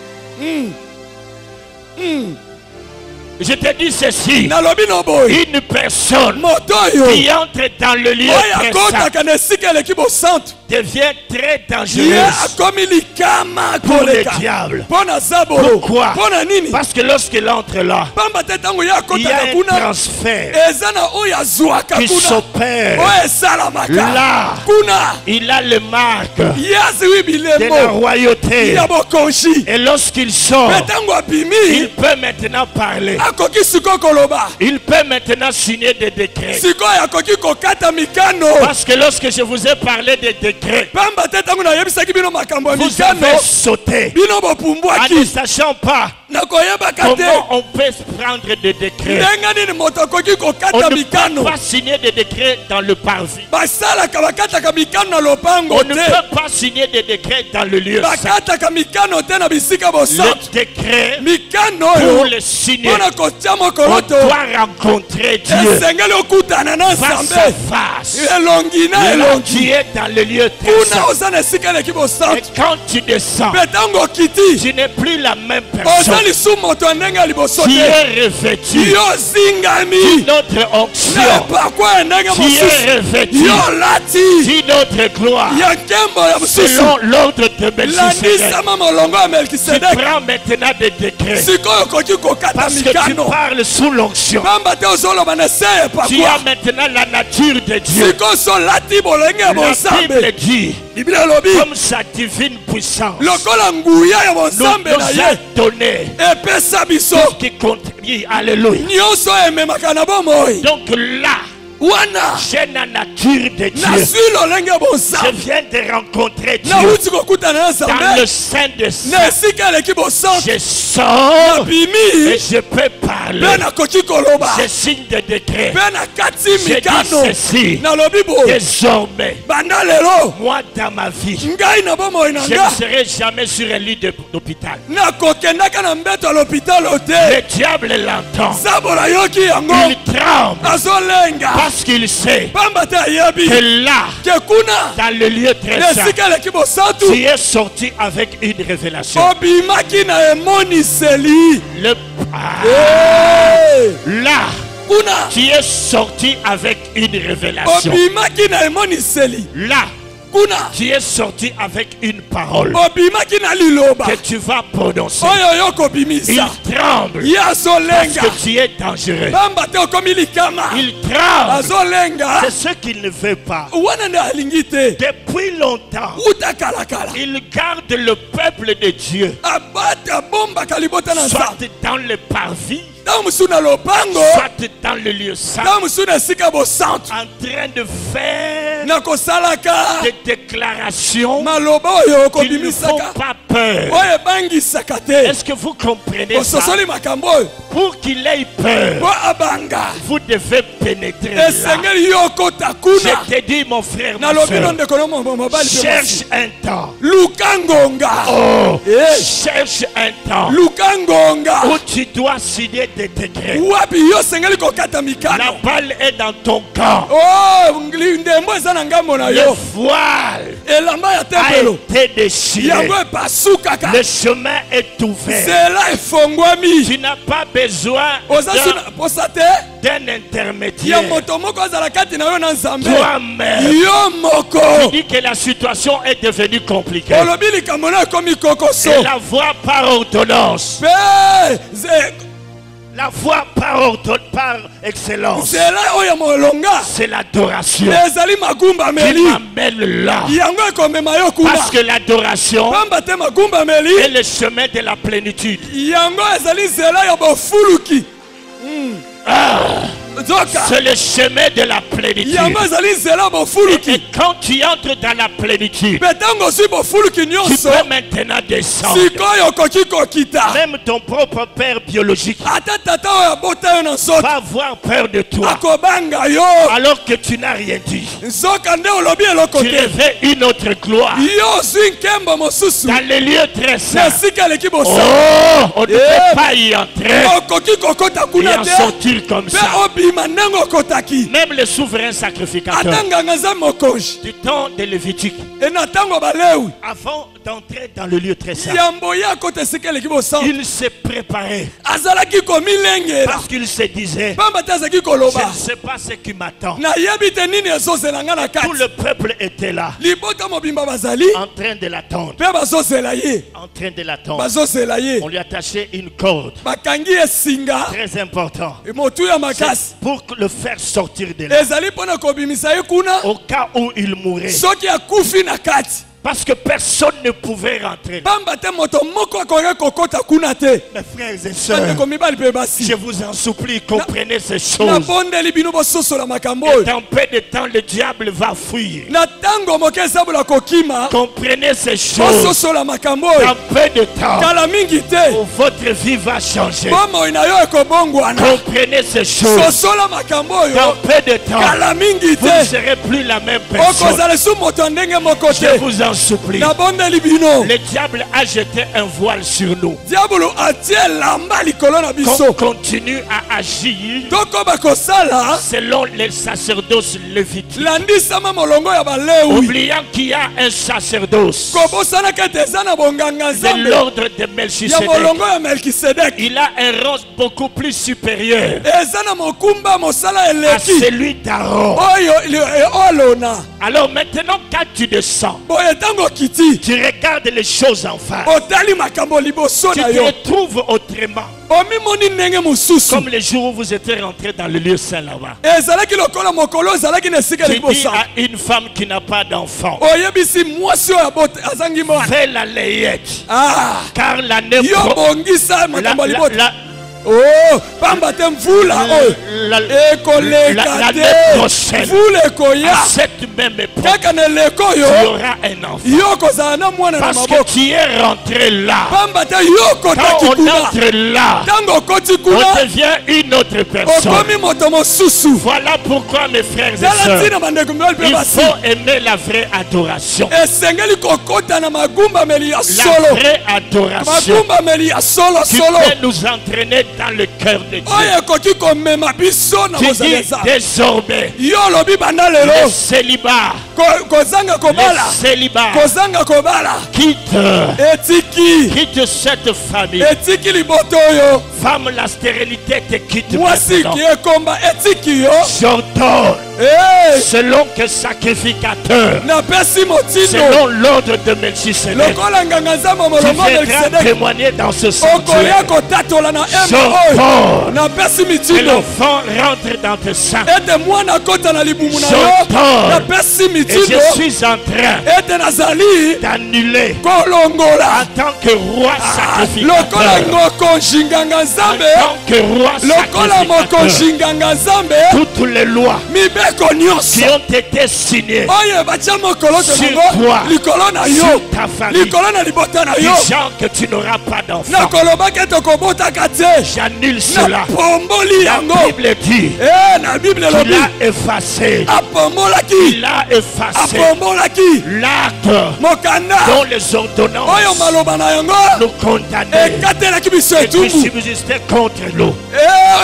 Je te dis ceci, nalobi no boyi une personne moto oyo qui entre dans le lieu oyo très saint akotaka na esika eleki bosantu devient très ye dangereuse akomi likama pour le koleka diable. mpo na zabolo Pourquoi? mpo na nini Parce que lorsqu'il entre là, pamba te ntango ye il y a akotaka un kuna transfert eza na oyo azwaka qui kuna s'opère. oyo esalamaka Là, kuna il a le marque ye aziwi de bilembo la royauté. ya bokonzi Et lorsqu'il sort, mpe ntango il abimi peut maintenant parler. akoki sikoyo koloba Il peut maintenant signer des décrets. sikoyo akoki kokata mikano Parce que lorsque je vous ai parlé des décrets, pamba te ntango nayebisaki bino makambo ya vous mikano avez sauté bino en ne bopumbwaki sachant pas nakoyebaka te comment on peut prendre des décrets. ndenge nini moto akoki On kokata ne peut mikano pas signer des décrets dans le parvis. basalaka bakataka mikano na lopango On ne te peut pas signer des décrets dans le lieu saint. bakataka mikano te na bisika Le bosantu décret, mikano pour oyo le signer, mpona kotia on mokolo to doit rencontrer Dieu esengeli okutana na face à nzambe face. elongi na Là, elongi tu es dans le lieu très kuna saint. oza na esika eleki Et bosantu quand tu descends, mpe ntango okiti tu n'es plus la même oza personne. lisu moto ya ndenge ya liboso Tu te es revêtu yo zingami d'une autre na onction. epakwa ya ndenge Tu mosusu es revêtu yo lati d'une autre gloire. ya nkembo ya mosusu Selon l'ordre de Melchisedec, landisama molongo ya tu melkisedek prends maintenant des décrets. sikoyo okoki kokata Parce que tu mikano parles sous l'onction. pamba te ozoloba na se ya Tu as epakwa maintenant la nature de Dieu. sikoyo osolati bolenge ya La Bible bonzambe dit, biblia elobi comme sa divine puissance, lokola nguya ya nous bonzambe na nous a ye donné epesa biso qui contribue. Alléluia. nyonso ememaka na bomoi Donc là, wana j'ai la nature de Dieu. nazwi lolenge ya Je bonzambe viens de rencontrer Dieu nauti kokutana na dans nzambe le sein de na saints. esika eleki bosantu Je sors nabimi et je peux mpe parler. nakoki koloba Je signe des décrets. mpe nakati Je dis mikano ceci. nalobi boye Désormais, banda lelo moi dans ma vie, ngai na bomoi na je nga ne serai jamais sur un lit d'hôpital. nakokendaka na mbeto ya lopitalo te Le diable l'entend. zabolo ayoki yango Il tremble azolenga parce qu'il sait pamba te ayebi que là, ke kuna dans le lieu très na saint, esika eleki bosantu tu es sorti avec une révélation. obimaki na emoniseli Le, Ah, là, kuna tu es sorti avec une révélation. obimaki na emoniseli Là, kuna tu es sorti avec une parole obimaki na liloba que tu vas prononcer. oyo yo Il kobimisa tremble ye parce azolenga que tu es dangereux. pamba te okomi likama Il tremble. azolenga C'est ce qu'il ne veut pas. wana nde alingi te Depuis longtemps, uta kalakala il garde le peuple de Dieu, abata abombaka libota na soit nzambe dans le parvis, ntango mosusu na lopango soit dans le lieu saint, ntango mosusu na esika bosantu en train de faire nakosalaka des déclarations maloba oyo qui ne font kobimisaka pas peur. oyo ebangisaka te Est-ce que vous comprenez ça? ososoli makambo oyo Pour qu'il ait peur, po abanga vous devez pénétrer là. esengeli yo okota kuna Je te dis, mon frère, ma nalobi no soeur, ndeko no mobali pe cherche un temps. luka ngonga Oh, Eh. cherche un temps luka ngonga où tu dois signer des décrets. wapi yo osengeli kokata La mikano balle est dans ton camp. oh ndembo eza na ngambo na Le yo voile elamba ya a tempelo été déchiré. yango epasukaka Le chemin est ouvert. nzela efongwami Tu n'as pas besoin oza suna posa te d'un ya intermédiaire. moto moko azala kati na yo na nzambe Toi-même, yo moko tu dis que la situation est devenue compliquée. olobi likambo na ekomi kokoso Et la voie par ordonnance, mpe la voie par excellence, nzela oyo ya molonga c'est l'adoration ezali qui magumbameli m'amène là. yango ekomema yo kuna Parce que l'adoration pamba te magumbameli est le chemin de la plénitude. yango ezali nzela ya bofuluki zoka C'est le chemin de la plénitude. yango ezali nzela ya Et bofuluki quand tu entres dans la plénitude, mpe ntango ozwi bofuluki tu nyonso peux maintenant descendre. sikoyo okoki kokita Même ton propre père biologique ata tata oyo abota yo na nzoto va avoir peur de toi akobanga yo alors que tu n'as rien dit. nzoka nde olobi eloko Tu te revêts une autre gloire yo ozwi nkembo mosusu dans les lieux très na saints. esika eleki Oh, bosala on ne peut pas y entrer okoki kokota et kuna en te sortir comme mpe ça. obima ndenge okotaki Même le souverain sacrificateur ata nganga nzambe mokonzi du temps de Lévitique, e na ntango balewi avant d'entrer dans le lieu très saint, yambo ye akota esika eleki bosala il s'est préparé azalaki komilengela parce qu'il se disait, pamba te azalaki je koloba ne sais pas ce qui m'attend. nayebi te nini ezozela nga na Tout kati le peuple était là, libota mobimba bazali en train de l'attendre, mpe bazozela ye en train de l'attendre. bazozela ye On lui a attaché une corde, bakangi esinga très important, motu ya makasi pour le faire sortir de là, ezali mpona kobimisa ye kuna au cas où il mourrait. soki akufi na kati Parce que personne ne pouvait rentrer là. pamba te moto moko akoki kokota kuna te Mes frères et sœurs, bandeko mibali mpe basi je vous en supplie, comprenez ces choses. nabondeli bino bososola makambo Et oyo dans peu de temps, le diable va fuir. na ntango moke esabola kokima Comprenez ces choses. bososola makambo oyo Dans peu de temps, kala mingi te votre vie va changer. bomoi na yo ekobongwana Comprenez ces choses. sosola makambo Dans oyo peu de temps, kala mingi vous ne te serez plus la même personne. okozala su moto ya ndenge moko Je te vous en supplie. nabondeli bino Le diable a jeté un voile sur nous. diabolo atie elamba likolo na Qu'on biso continue à agir tokoba kosala selon les sacerdoces lévitiques. landisama molongo ya balewi Oubliant qu'il y a un sacerdoce kobosanaka ete eza na bonganga de nzambe l'ordre de ya Melchisedec. molongo ya melkisedeki Il a un rang beaucoup plus supérieur eza na mokumba mosala à eleki celui d'Aaron. oyo olona Alors maintenant, quand tu descends, boye ntango okiti tu regardes les choses en face. otali makambo liboso Tu na te yo retrouves autrement. omimoni ndenge mosusu Comme le jour où vous étiez rentré dans le lieu saint là-bas. ezalaki lokola mokolo ezalaki na esika Tu eleki dis bosala à une femme qui n'a pas d'enfant, oyebisi mwasi oyo azangi mwana fais la layette. ah Car l'année yo bongisa la, makambo ya la, libota la, oh pamba te mvula oyo ekoleka l'année te prochaine, mvula à ekoya cette même époque, kaka na eleko tu oyo auras un enfant. yo kozala na mwana na Parce maboko que tu es rentré là. pamba te yo Quand okotaki on kuna entre là, ntango okoti on kuna devient une autre personne. okomi moto mosusu Voilà pourquoi, mes frères et tala sœurs, ntina bandeko mibali mpe il basi faut aimer la vraie adoration. esengeli kokota na magumbameli ya La solo vraie adoration magumbameli ya solo qui solo peut nous entraîner dans le cœur de Dieu. oyo ekoki komema biso na Tu bozala dis eza désormais, yo olobi banda le lelo célibat, kozanga kobala le célibat, kozanga kobala quitte cette famille. etiki liboto oyo Femme, la stérilité te quitte mwasi maintenant. ki ekomba etiki yo J'ordonne, Eh, selon que sacrificateur, napesi motindo selon l'ordre de Melchisedec, lokola nganga nzambe tu molongo viendras melkisedeki témoigner dans ce okoya sanctuaire. kotatola na ema J'ordonne oyo napesi que mitindo l'enfant rentre dans tes seins. ete mwana akota na libumu na yo J'ordonne napesi et mitindo je suis en train ete nazali d'annuler kolongola en tant que roi lokola sacrificateur, mokonzi nganga en nzambe tant que roi lokola sacrificateur, mokonzi nganga nzambe toute toutes les lois mibeko qui nyonso ont été signées oyo batia mokolo te sur nango toi, likolo na yo sur ta famille, likolo na libota na yo disant que tu n'auras pas d'enfant. nakolobaki tokobotaka te J'annule cela. napomboli La yango Bible dit na bible qu'il elobi a effacé. apombolaki Il a effacé apombolaki l'acte mokanda dont les ordonnances oyo maloba na yango nous condamnaient ekatelaki biso et qui etumbu subsistaient contre nous.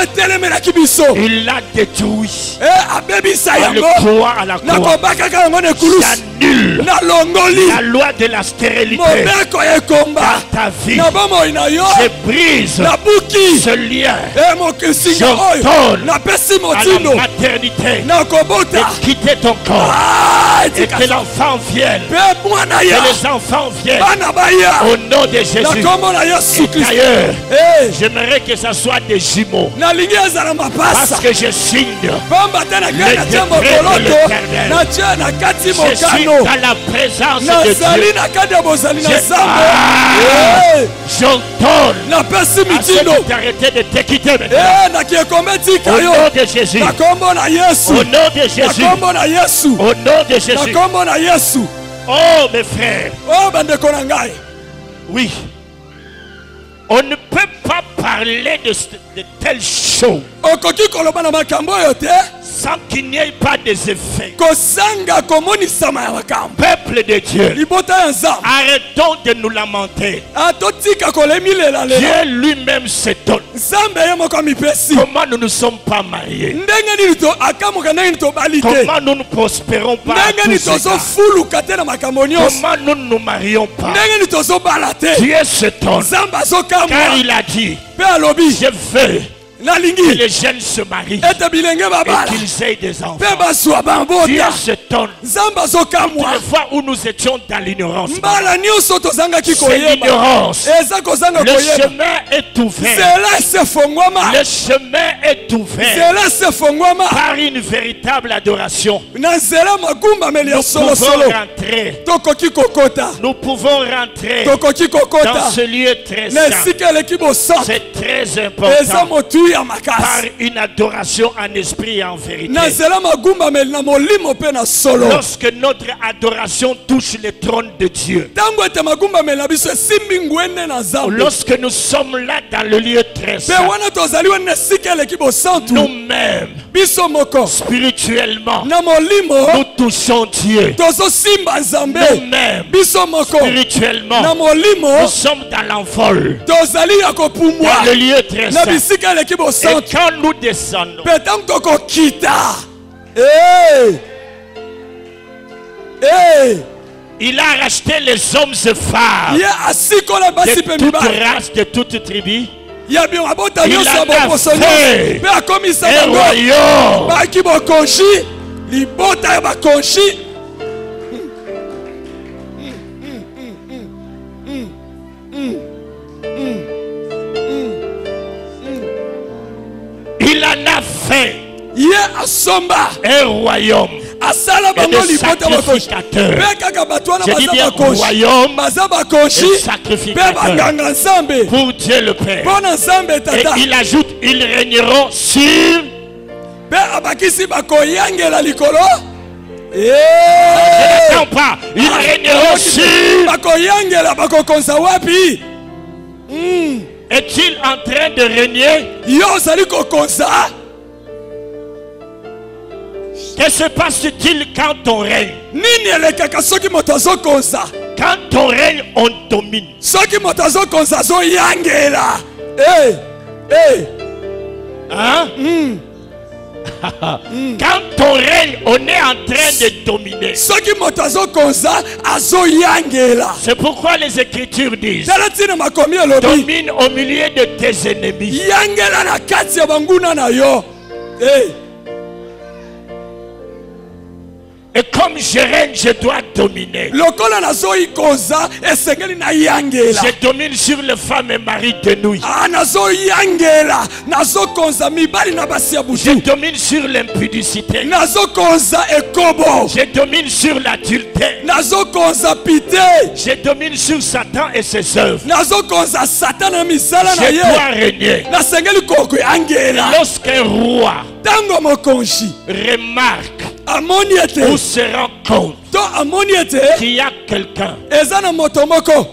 etelemelaki biso Il l'a détruit. abebisa On le yango croit à la croix. nakobakaka yango na ekulusu J'annule nalongoli la loi de la stérilité mobeko ya ekomba dans ta vie. na bomoi na yo Je brise nabuki ce lien mokisinga oyo J'ordonne napesi à la motindo maternité nakobota de quitter ton corps et que l'enfant vienne. mpe mwana Que ya les enfants viennent bana baya au nom de Jésus. na kombo na yesu Et kristo d'ailleurs, j'aimerais que ça soit des jumeaux. nalingi ezala Parce mapasa que je signe. pamba te na ngai natia mokoloto natia na kati Je suis mokano dans la présence de nazali Dieu. na kati ya bozali na Je- nzambe J'ordonne napesi à ceux mitindo qui t'arrêtent de te quitter maintenant. nakiekombe tika Au yo nom de Jésus. na kombo na yesu Au nom de na Jésus. kombo na yesu Au nom de na Jésus. kombo na yesu Oh mes frères. oyo bandeko na ngai Oui. On ne peut pas parler de telles choses okoki koloba na makambo oyo te sans qu'il n'y ait pas des effets. kosanga komonisama ya makambo Peuple de Dieu, libota ya nzambe arrêtons de nous lamenter. totika kolemilela lelo Dieu lui-même s'étonne. nzambe ye moko amipesi Comment nous ne sommes pas mariés? ndenge nini akamuka ndenge nini tobali te Comment nous ne prospérons pas à ndenge nini tous égards? tozofuluka te na makambo nyonso Comment nous ne nous marions pas? ndenge nini tozobala te Dieu s'étonne nzambe car azokamwa il a dit, mpe alobi je veux que nalingi les jeunes se marient ete bilenge et babala qu'ils aient des mpe enfants. bazwa Dieu bambota s'étonne. nzambe azokamwa Les fois où nous étions dans l'ignorance, mbala nyonso tozangaki c'est koyeba l'ignorance. eza kozanga Le koyeba chemin est ouvert. nzela esefongwama Le chemin est ouvert nzela esefongwama par une véritable adoration. na nzela magumbameli ya Nous pouvons solosolo rentrer. tokoki kokota Nous pouvons rentrer tokoki dans kokota ce lieu très na saint. esika eleki bosantu C'est très eza important. motuyi ya Par makasi une adoration en esprit et en vérité. na nzela magumbameli na molimo mpe na solo Lorsque notre adoration touche le trône de Dieu, ntango ete magumbameli na biso esimbi ngwende na nzambe lorsque nous sommes là dans le lieu très mpe saint, wana tozali wana na esika eleki bosantu nous-mêmes, biso moko spirituellement, na molimo nous touchons Dieu. tozosimba nzambe Nous-mêmes, biso moko spirituellement, na nous molimo sommes dans l'envol, tozali ya kopumwa dans le lieu très na saint. bisika eleki Et bosantu quand nous descendons, mpe ntango tokokita il a racheté les hommes et femmes ye asikola basi de mpe toute mibali race, de toute tribu, ya abota Il nyonso ya en a boposo fait nyonso mpe akomisa un bango royaume. baki bokonzi libota ya bakonzi Il en a fait ye asomba un royaume asala et bango des libota ya bakonzi sacrificateurs. mpe kaka bato wana Je dis baza bien bakonzi royaume baza bakonzi et mpe sacrificateurs banganga nzambe pour Dieu le Père. mpo na nzambe Et tata il ajoute, ils régneront sur mpe abakisi bakoyangela likolo non pas, ils régneront sur. bakoyangela bakokonza wapi Est-il en train de régner? yo ozali kokonza Que se passe-t-il quand on règne? nini elekaka soki moto azokonza Quand on règne, on domine. soki moto azokonza azoyangela Hein? Quand on règne, on est en train de dominer. soki moto azokonza azoyangela C'est pourquoi les Écritures disent, tala ntina makomi elobi domine au milieu de tes ennemis. yangela na kati ya banguna na yo Et comme je règne, je dois dominer. lokola nazoyikoza esengeli nayangela Je domine sur les femmes et maris de nuit. nazoyangela nazokonza mibali na basi ya Je butu domine sur l'impudicité. nazokonza ekobo Je domine sur l'adultère. nazokonza pite Je domine sur Satan et ses œuvres. nazokonza satana na misala na Je ye dois régner. nasengeli kokoyangela Lorsqu'un roi ntango mokonzi remarque amoni ou ete se rend compte to amoni ete qu'il y a quelqu'un eza na moto moko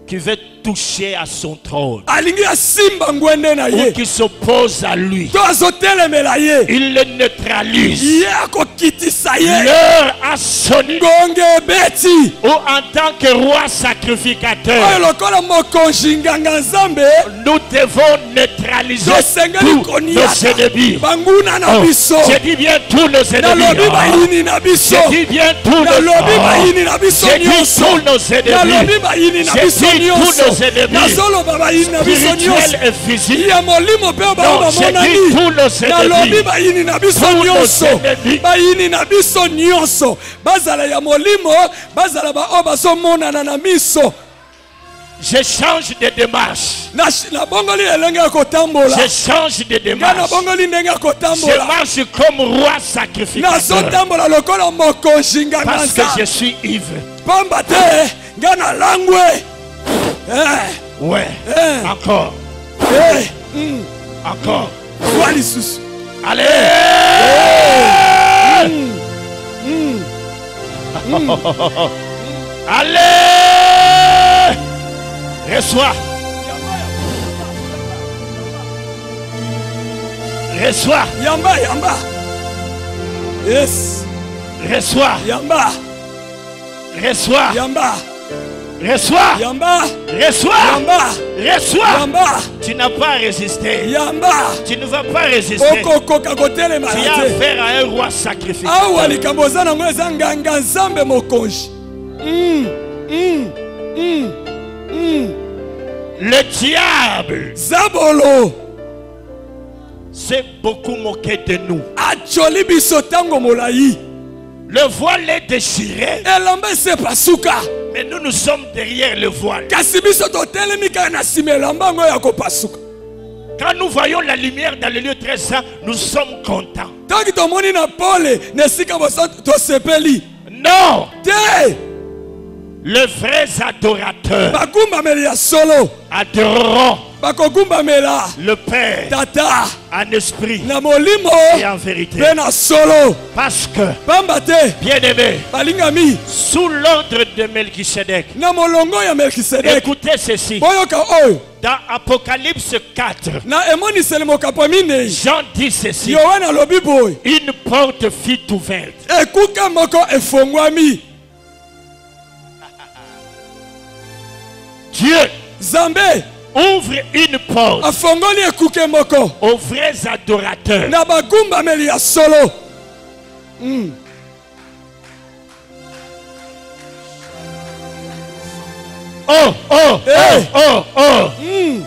qui veut toucher à son trône alingi asimba ngwende na ou ye qui s'oppose à lui, to azotelemela ye il le neutralise. ye akokitisa ye L'heure a sonné. ngonge ebeti Ou en tant que roi oyo sacrificateur, lokola mokonzi nganga nzambe nous devons neutraliser tosengeli tous nos koniata ennemis. banguna na Oh, biso je dis bien tous nos ennemis. nalobi Ah, bayini na biso je dis bien tous nos nalobi bayini ennemis. na biso Je dis nyonso tous nos nalobi ennemis. bayini na Je biso dis tous nyonso nos ennemis. nazoloba bayini na biso nyonso Spirituels et physiques. ya molimo mpe Non, bao je dis bamonani tous nos nalobi ennemis. bayini na biso Tous nos nyonso ennemis. bayini na biso nyonso bazala ya molimo bazala baoyo bazomonana na miso Je change de démarche. nabongoli elenge ya kotambola Je change de nga démarche. nabongoli ndenge ya Je kotambola marche comme roi sacrificateur. nazotambola lokola mokonzi nganga Parce que je nzambe suis ivre. pamba te nga nalangwe Ouais. Encore. Encore. kwa lisusu Allez. Allez. Reçois. Reçois. yamba yamba yes Reçois. yamba Reçois. yamba Reçois. yamba Reçois. yamba Reçois. yamba Tu n'as pas résisté. yamba Tu ne vas pas résister. okokoka kotelema Tu na as te affaire à un roi awa sacrificateur. likambo oza nango eza nganga nzambe mokonzi Le diable zabolo s'est beaucoup moqué de nous. acoli biso ntango molai Le voile est déchiré, elamba esepasuka mais nous sommes derrière le voile. kasi biso totelemi kaka na nsima elamba yango ya kopasuka Quand nous voyons la lumière dans le lieu très saint, nous sommes contents. ntangi tomoni na pole na esika bosa tosepeli Non, te les vrais adorateurs bagumbameli ya solo adoreront bakogumbamela le Père tata en esprit na molimo et en vérité. mpe na solo Parce que, pamba te bien-aimés, balingami sous l'ordre de Melchisedec, na molongo ya melkisedeki écoutez ceci. boyoka oyo Dans Apocalypse 4, na emoniseli mokapo minei Jean dit ceci. yohana alobi boye Une porte fut ouverte. ekuke moko efongwami Dieu nzambe ouvre une porte afongoli ekuke moko aux vrais adorateurs. na bagumbameli ya solo Oh, oh, Hey. oh, oh, oh.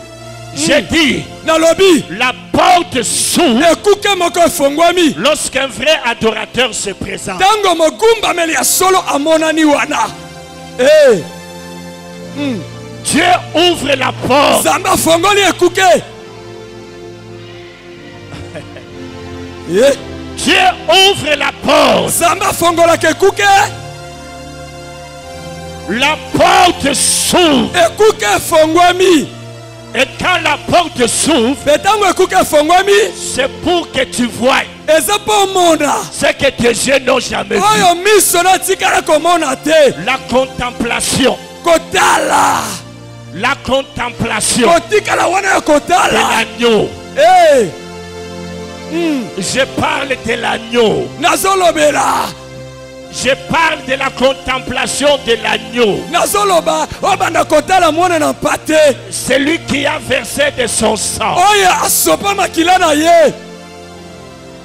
J'ai dit, nalobi la porte s'ouvre ekuke moko efongwami lorsqu'un vrai adorateur se présente. ntango mogumbameli ya solo amonani wana Dieu ouvre la porte nzambe afongoli ekuke Dieu ouvre la porte. nzambe afongolaka ekuke La porte s'ouvre. ekuke efongwami Et quand la porte s'ouvre, mpe ntango ekuke efongwami c'est pour que tu voies eza mpo omona ce que tes yeux n'ont jamais vu. oyo miso natikala komona te La contemplation. kotala La contemplation kotikala wana ya de kotala l'agneau. Je parle de l'agneau. nazolobela Je parle de la contemplation de l'agneau. nazoloba obanda kotala mwana na mpate Celui qui a versé de son sang. oyo asopa makila na ye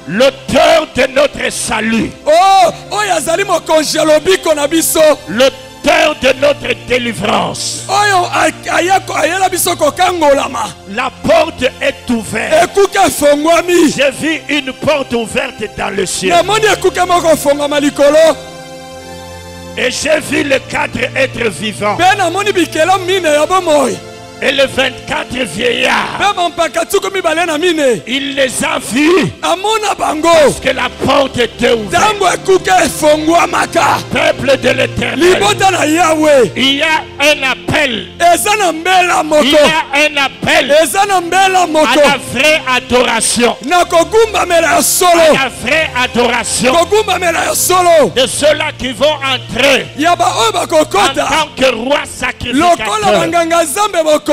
L'auteur de notre salut. oyo azali mokonzi ya lobiko na biso l'auteur de notre délivrance. oyo ayela biso kokangolama La porte est ouverte. ekuke efongwami J'ai vu une porte ouverte dans le ciel. namoni ekuke moko efongwama likolo Et j'ai vu les 4 êtres vivants mpe namoni bikelo mine ya bomoi et les 24 vieillards. mpe bampaka tuku mibale na mine Il les a vus amona bango parce que la porte était ouverte. ntango ekuke efongwamaka Peuple de l'Éternel, libota na yawe il y a un appel. eza na mbela Il moko y a un appel eza na mbela à moko la vraie adoration. na kogumbamela ya solo À la vraie adoration kogumbamela ya solo de ceux-là qui vont entrer ya baoyo en bakokota tant que roi lokola sacrificateur. banganga zambe bokonzi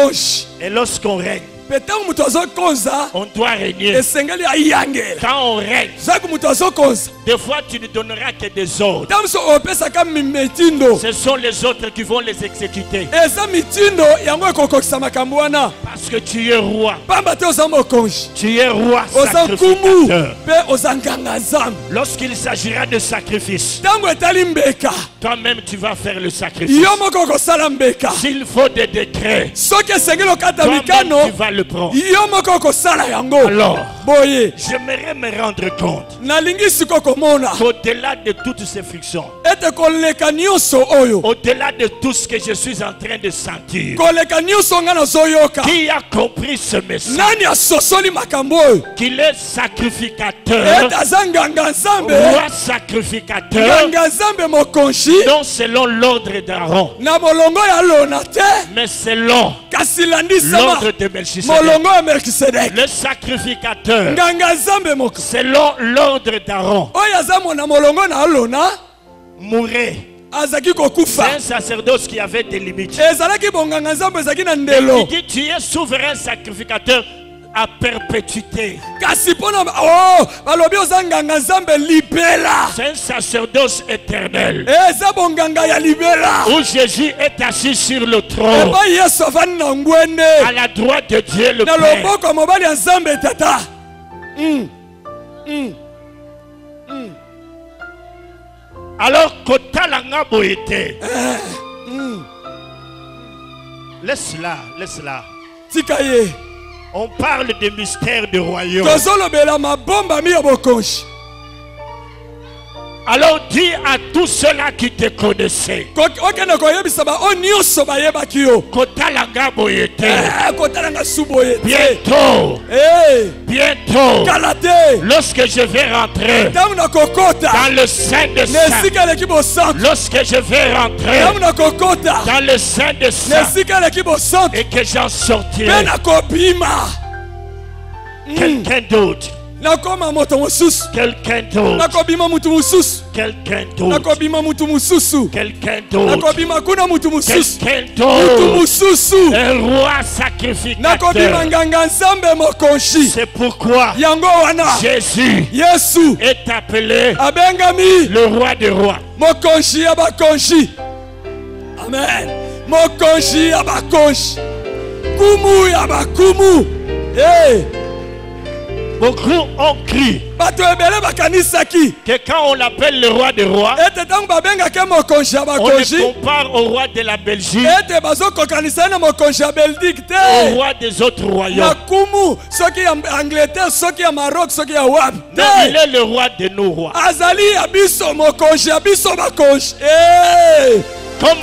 Et lorsqu'on règne, mpe ntango moto azokonza on doit régner. esengeli ayangela Quand on règne, zaki moto azokonza des fois tu ne donneras que des ordres. ntango so opesaka mitindo Ce sont les autres qui vont les exécuter. eza mitindo yango ekokokisa makambo wana Parce que tu es roi. pamba te oza mokonzi Tu es roi oza nkumu sacrificateur. mpe oza nganga nzambe Lorsqu'il s'agira de sacrifice, ntango etali mbeka toi-même tu vas faire le sacrifice. yo moko okosala mbeka S'il faut des décrets, soki esengeli okata toi-même mikano tu vas le prendre. yo moko okosala yango Alors, boye j'aimerais me rendre compte nalingi siko komona qu'au-delà de toutes ces frictions, ete koleka nyonso oyo au-delà de tout ce que je suis en train de sentir, koleka nyonso nga nazoyoka qui a compris ce message, nani asosoli makambo oyo qu'il est sacrificateur, ete aza nganga nzambe roi sacrificateur, nganga nzambe mokonzi non selon l'ordre d'Aaron, na molongo ya lona te mais selon kasi landisama l'ordre de Melchisedec. molongo ya melkisedek Le sacrificateur, nganga nzambe mokonzi selon l'ordre d'Aaron, oyo aza na molongo na alona mourait. azaki C'est kokufa un sacerdoce qui avait des limites. ezalaki bonganga nzambe ezalaki na Il ndelo dit tu es souverain sacrificateur à perpétuité. kasi mpona balobi oza nganga nzambe libela C'est un sacerdoce éternel eza bonganga ya libela où Jésus est assis sur le trône epai yesu avandi na ngwende à la droite de Dieu le na Père. loboko ya mobali ya nzambe tata Alors kotalanga boyete. Laisse-la, laisse-la. tika ye On parle des mystères du royaume. tozolobela mabombami ya bokonzi Alors dis à tous ceux-là qui te connaissaient, okende koyebisa baoyo nyonso bayebaki yo kotalanga boyete. kotalanga su boye te Bientôt, bientôt, kala te lorsque je vais rentrer ntango na kokota dans le sein de na saints, esika eleki bosantu lorsque je vais rentrer ntango na kokota dans le sein de na saints esika eleki bosantu et que j'en mpe sortirai nakobima quelqu'un d'autre, nakoma moto mosusu quelqu'un d'autre, nakobima mutu mosusu quelqu'un d'autre, nakobima mutu mosusu quelqu'un d'autre, nakobima kuna mutu mosusu quelqu'un mutu d'autre, mosusu un roi nakobima sacrificateur. nganga nzambe mokonzi C'est pourquoi yango wana Jésus yesu est appelé abengami le roi des rois. mokonzi ya bakonzi amen mokonzi ya bakonzi kumu ya bakumu Beaucoup ont cru bato ebele bakanisaki que quand on l'appelle le roi des rois, ete ntango babengaki mokonzi ya on bakonzi le compare au roi de la Belgique, ete bazokokanisa ye na mokonzi ya belgique au te roi des autres na royaumes. kumu soki ya angleterre soki ya maroc soki ya wapi Non, il te est le roi de nos rois. azali ya biso mokonzi ya biso bakonzi Comme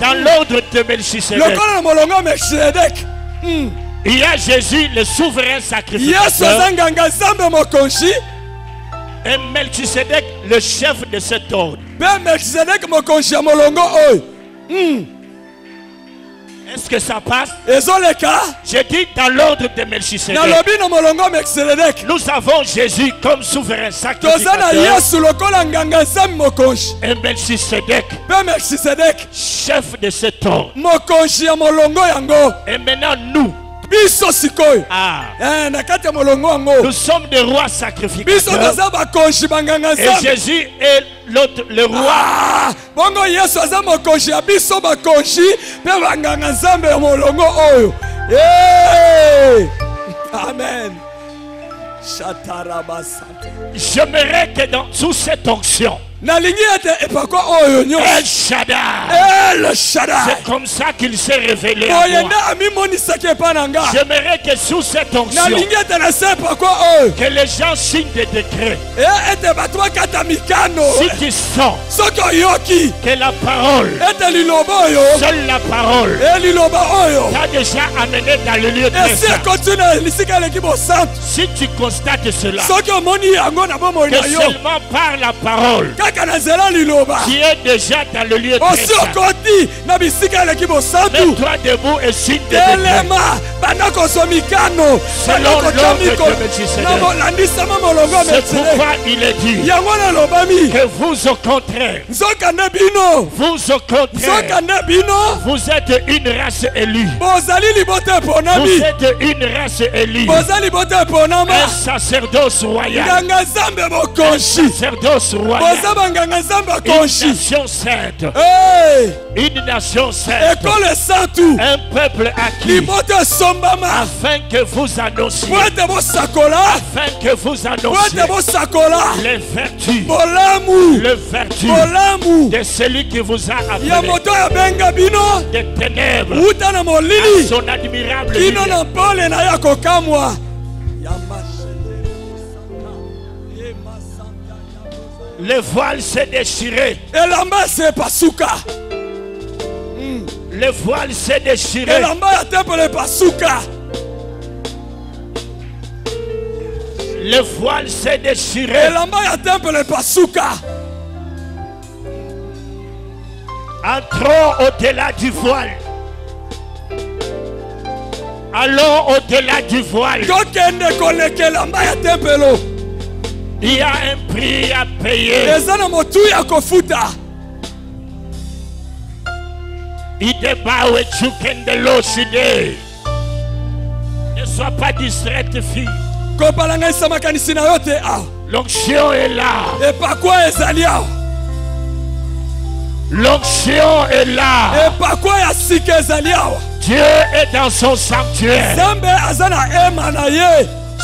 dans l'ordre de Melchisedec, lokola na molongo ya melkisedek il y a Jésus, le souverain yesu sacrificateur, aza nganga nzambe mokonzi et Melchisedec, le chef de cet ordre. mpe melkisedek mokonzi ya molongo oyo Est-ce que ça passe? ezoleka J'ai dit dans l'ordre de Melchisedec. nalobi na molongo ya melkisedek Nous avons Jésus comme souverain toza na sacrificateur yesu lokola nganga nzambe mokonzi et Melchisedec, mpe melkisedek chef de cet ordre. mokonzi ya molongo yango Et maintenant nous, biso sikoyo na kati ya molongo yango nous sommes des rois biso sacrificateurs. toza bakonzi banganga Et nzambe Jésus est l'autre, le roi. bongo yesu aza mokonzi ya biso bakonzi mpe banganga nzambe ya molongo oyo amen. J'aimerais que sous cette onction, El Shaddai. C'est comme ça qu'il s'est révélé à moi. J'aimerais que sous cette onction, que les gens signent des décrets. Si tu sens que la parole, seule la parole, t'a déjà amené dans le lieu très saint. Si tu constates cela, que seulement par la parole, tu es déjà dans le lieu très saint. Mets-toi debout et signe des décrets. Selon l'ordre de Melchisedec. C'est pourquoi il est dit que vous au contraire, vous êtes une race élue. Vous êtes une race élue. Un sacerdoce royal. Un sacerdoce royal. Une nation sainte. Une nation sainte. Un peuple acquis. Afin que vous annonciez. Afin que vous annonciez les vertus. Le vertu de celui qui vous a appelé des ténèbres à son admirable lumière. Le voile s'est déchiré. Le voile s'est déchiré. Le voile s'est déchiré. Entrons au-delà du voile. Allons au-delà du voile. Il y a un prix à payer. Ne sois pas distraite, fille. L'onction est là. L'onction est là. Dieu est dans son sanctuaire.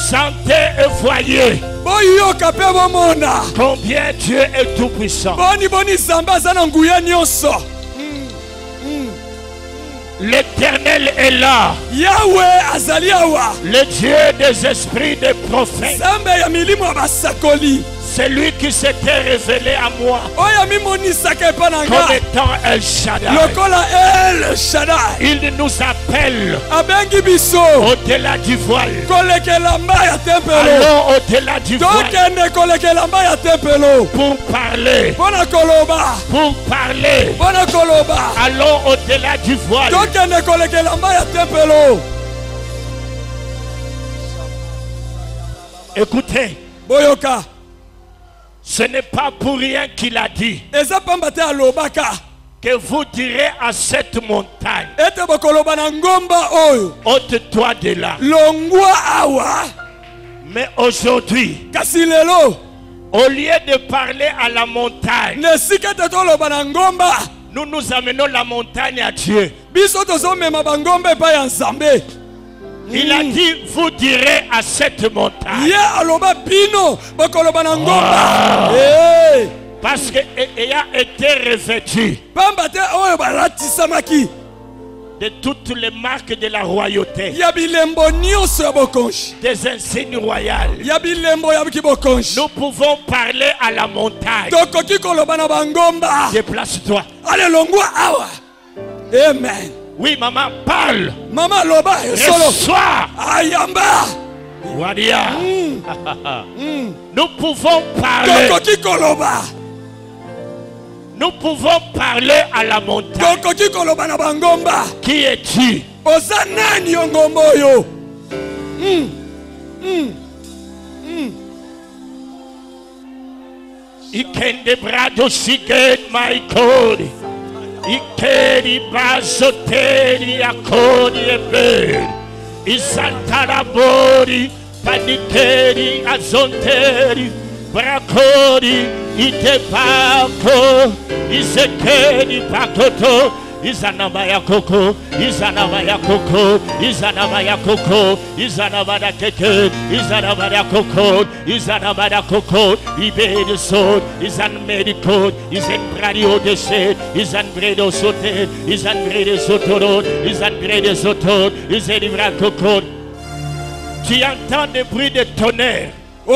Sentez et voyez combien Dieu est tout puissant. L'Éternel est là. Le Dieu des esprits des prophètes. C'est lui qui s'était révélé à moi comme étant El Shaddai. Il nous appelle au-delà du voile. Allons au-delà du voile pour parler. Pour parler. Allons au-delà du voile. Écoutez. Ce n'est pas pour rien qu'il a dit que vous direz à cette montagne, ôte-toi de là. Mais aujourd'hui, au lieu de parler à la montagne, nous nous amenons la montagne à Dieu. Il a dit, vous direz à cette montagne. Parce qu'elle a été revêtue de toutes les marques de la royauté, des insignes royales. Nous pouvons parler à la montagne. Déplace-toi. Amen. Oui, maman, parle. Maman loba, reçois. Ayamba. Wadia. Nous pouvons parler. Nous pouvons parler à la montagne. Qui es-tu? Ikende brado shiget my code. Ikeri bazoteri akoni ebe. Isantarabori panikeri azonteri. Brakori itepako. Isekeri pakoto. Izanabaya Koko, Izanabaya Koko, Izanabaya Koko, Izanabada Keke, Izanabada Koko, Izanabada Koko, Ibe Sod, Izan Medico, Izan Radio de Shed, Izan Bredo Sote, Izan Bredo Sotoro, Izan Bredo Sotor, Izan Ibra Koko. Tu entends des bruits de tonnerre. Tu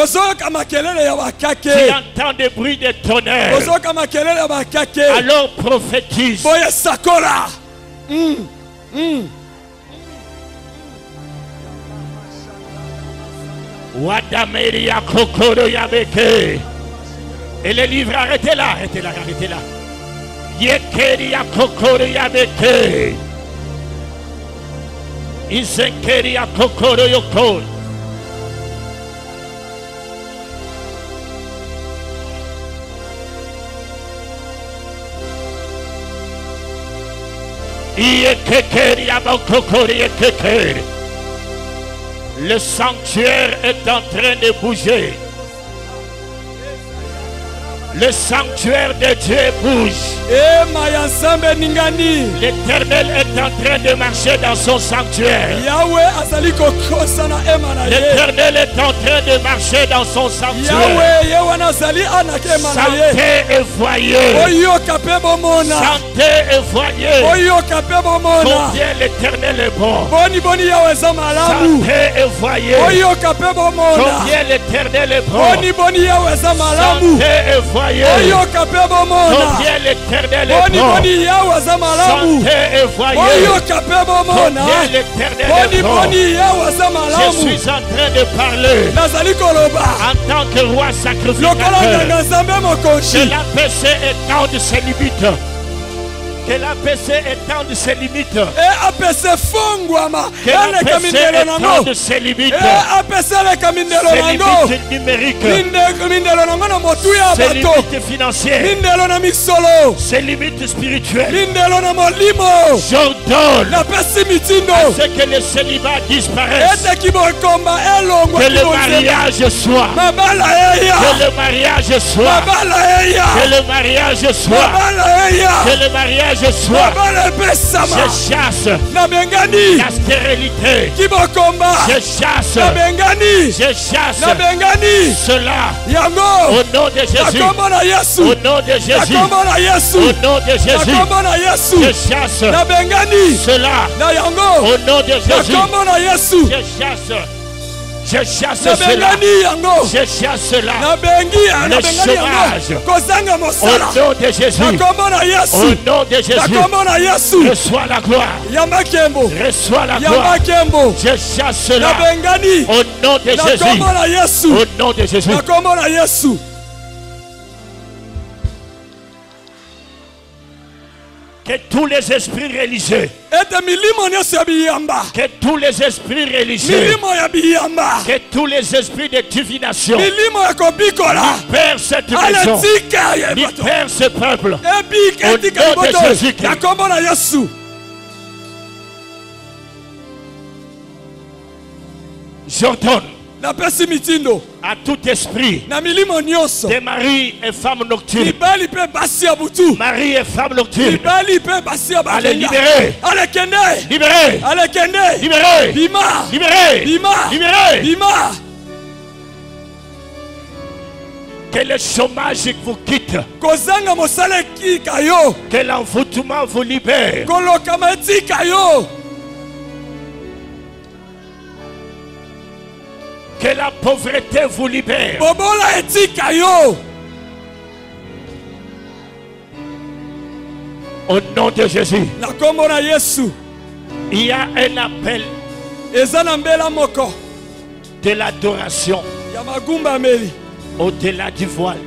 entends des bruits de tonnerre. Alors prophétise. Wadameria Kokoro Yabeke. Et les livres, arrêtez là, arrêtez là, arrêtez là. Yekeria Kokoro Yabeke. Isenkeria Kokoro Yoko. Le sanctuaire est en train de bouger. Le sanctuaire de Dieu bouge. L'Éternel est en train de marcher dans son sanctuaire. L'Éternel est en train de marcher dans son sanctuaire. Santé et foyer. Santé et foyer. Combien l'Éternel est bon. Santé et foyer. Combien l'Éternel est bon. Santé et foyer. Combien l'Éternel est bon. Santé et foyer. Combien l'Éternel est bon. Je suis en train de parler en tant que roi sacrificateur. Que l'APC étende ses limites. Que l'APC étende ses limites. Que l'APC étende ses limites. Ses limites numériques. Ses limites financières. Ses limites spirituelles. J'ordonne à ce que le célibat disparaisse. Que le mariage soit. Que le mariage soit. Que le mariage soit. Que le mariage soit. Je chasse la stérilité. Je chasse. Je chasse cela. Au nom de Jésus. Au nom de Jésus. Au nom de Jésus. Je chasse cela. Au nom de Jésus. Je chasse. Je chasse cela. Je chasse cela. Le chômage. Au nom de Jésus. Au nom de Jésus. Reçois la gloire. Reçois la gloire. Je chasse cela. Au nom de Jésus. Au nom de Jésus. Que tous les esprits religieux. Que tous les esprits religieux. Que tous les esprits de divination. Libère cette maison. Libère ce peuple. Au nom de Jésus-Christ. J'ordonne à tout esprit de mari et femme nocturne. Mari et femme nocturne. Allez, libérez. Libérez. Libérez. Libérez. Libérez. Que le chômage vous quitte. Que l'envoûtement vous libère. Que la pauvreté vous libère. Au nom de Jésus. Il y a un appel de l'adoration au-delà du voile.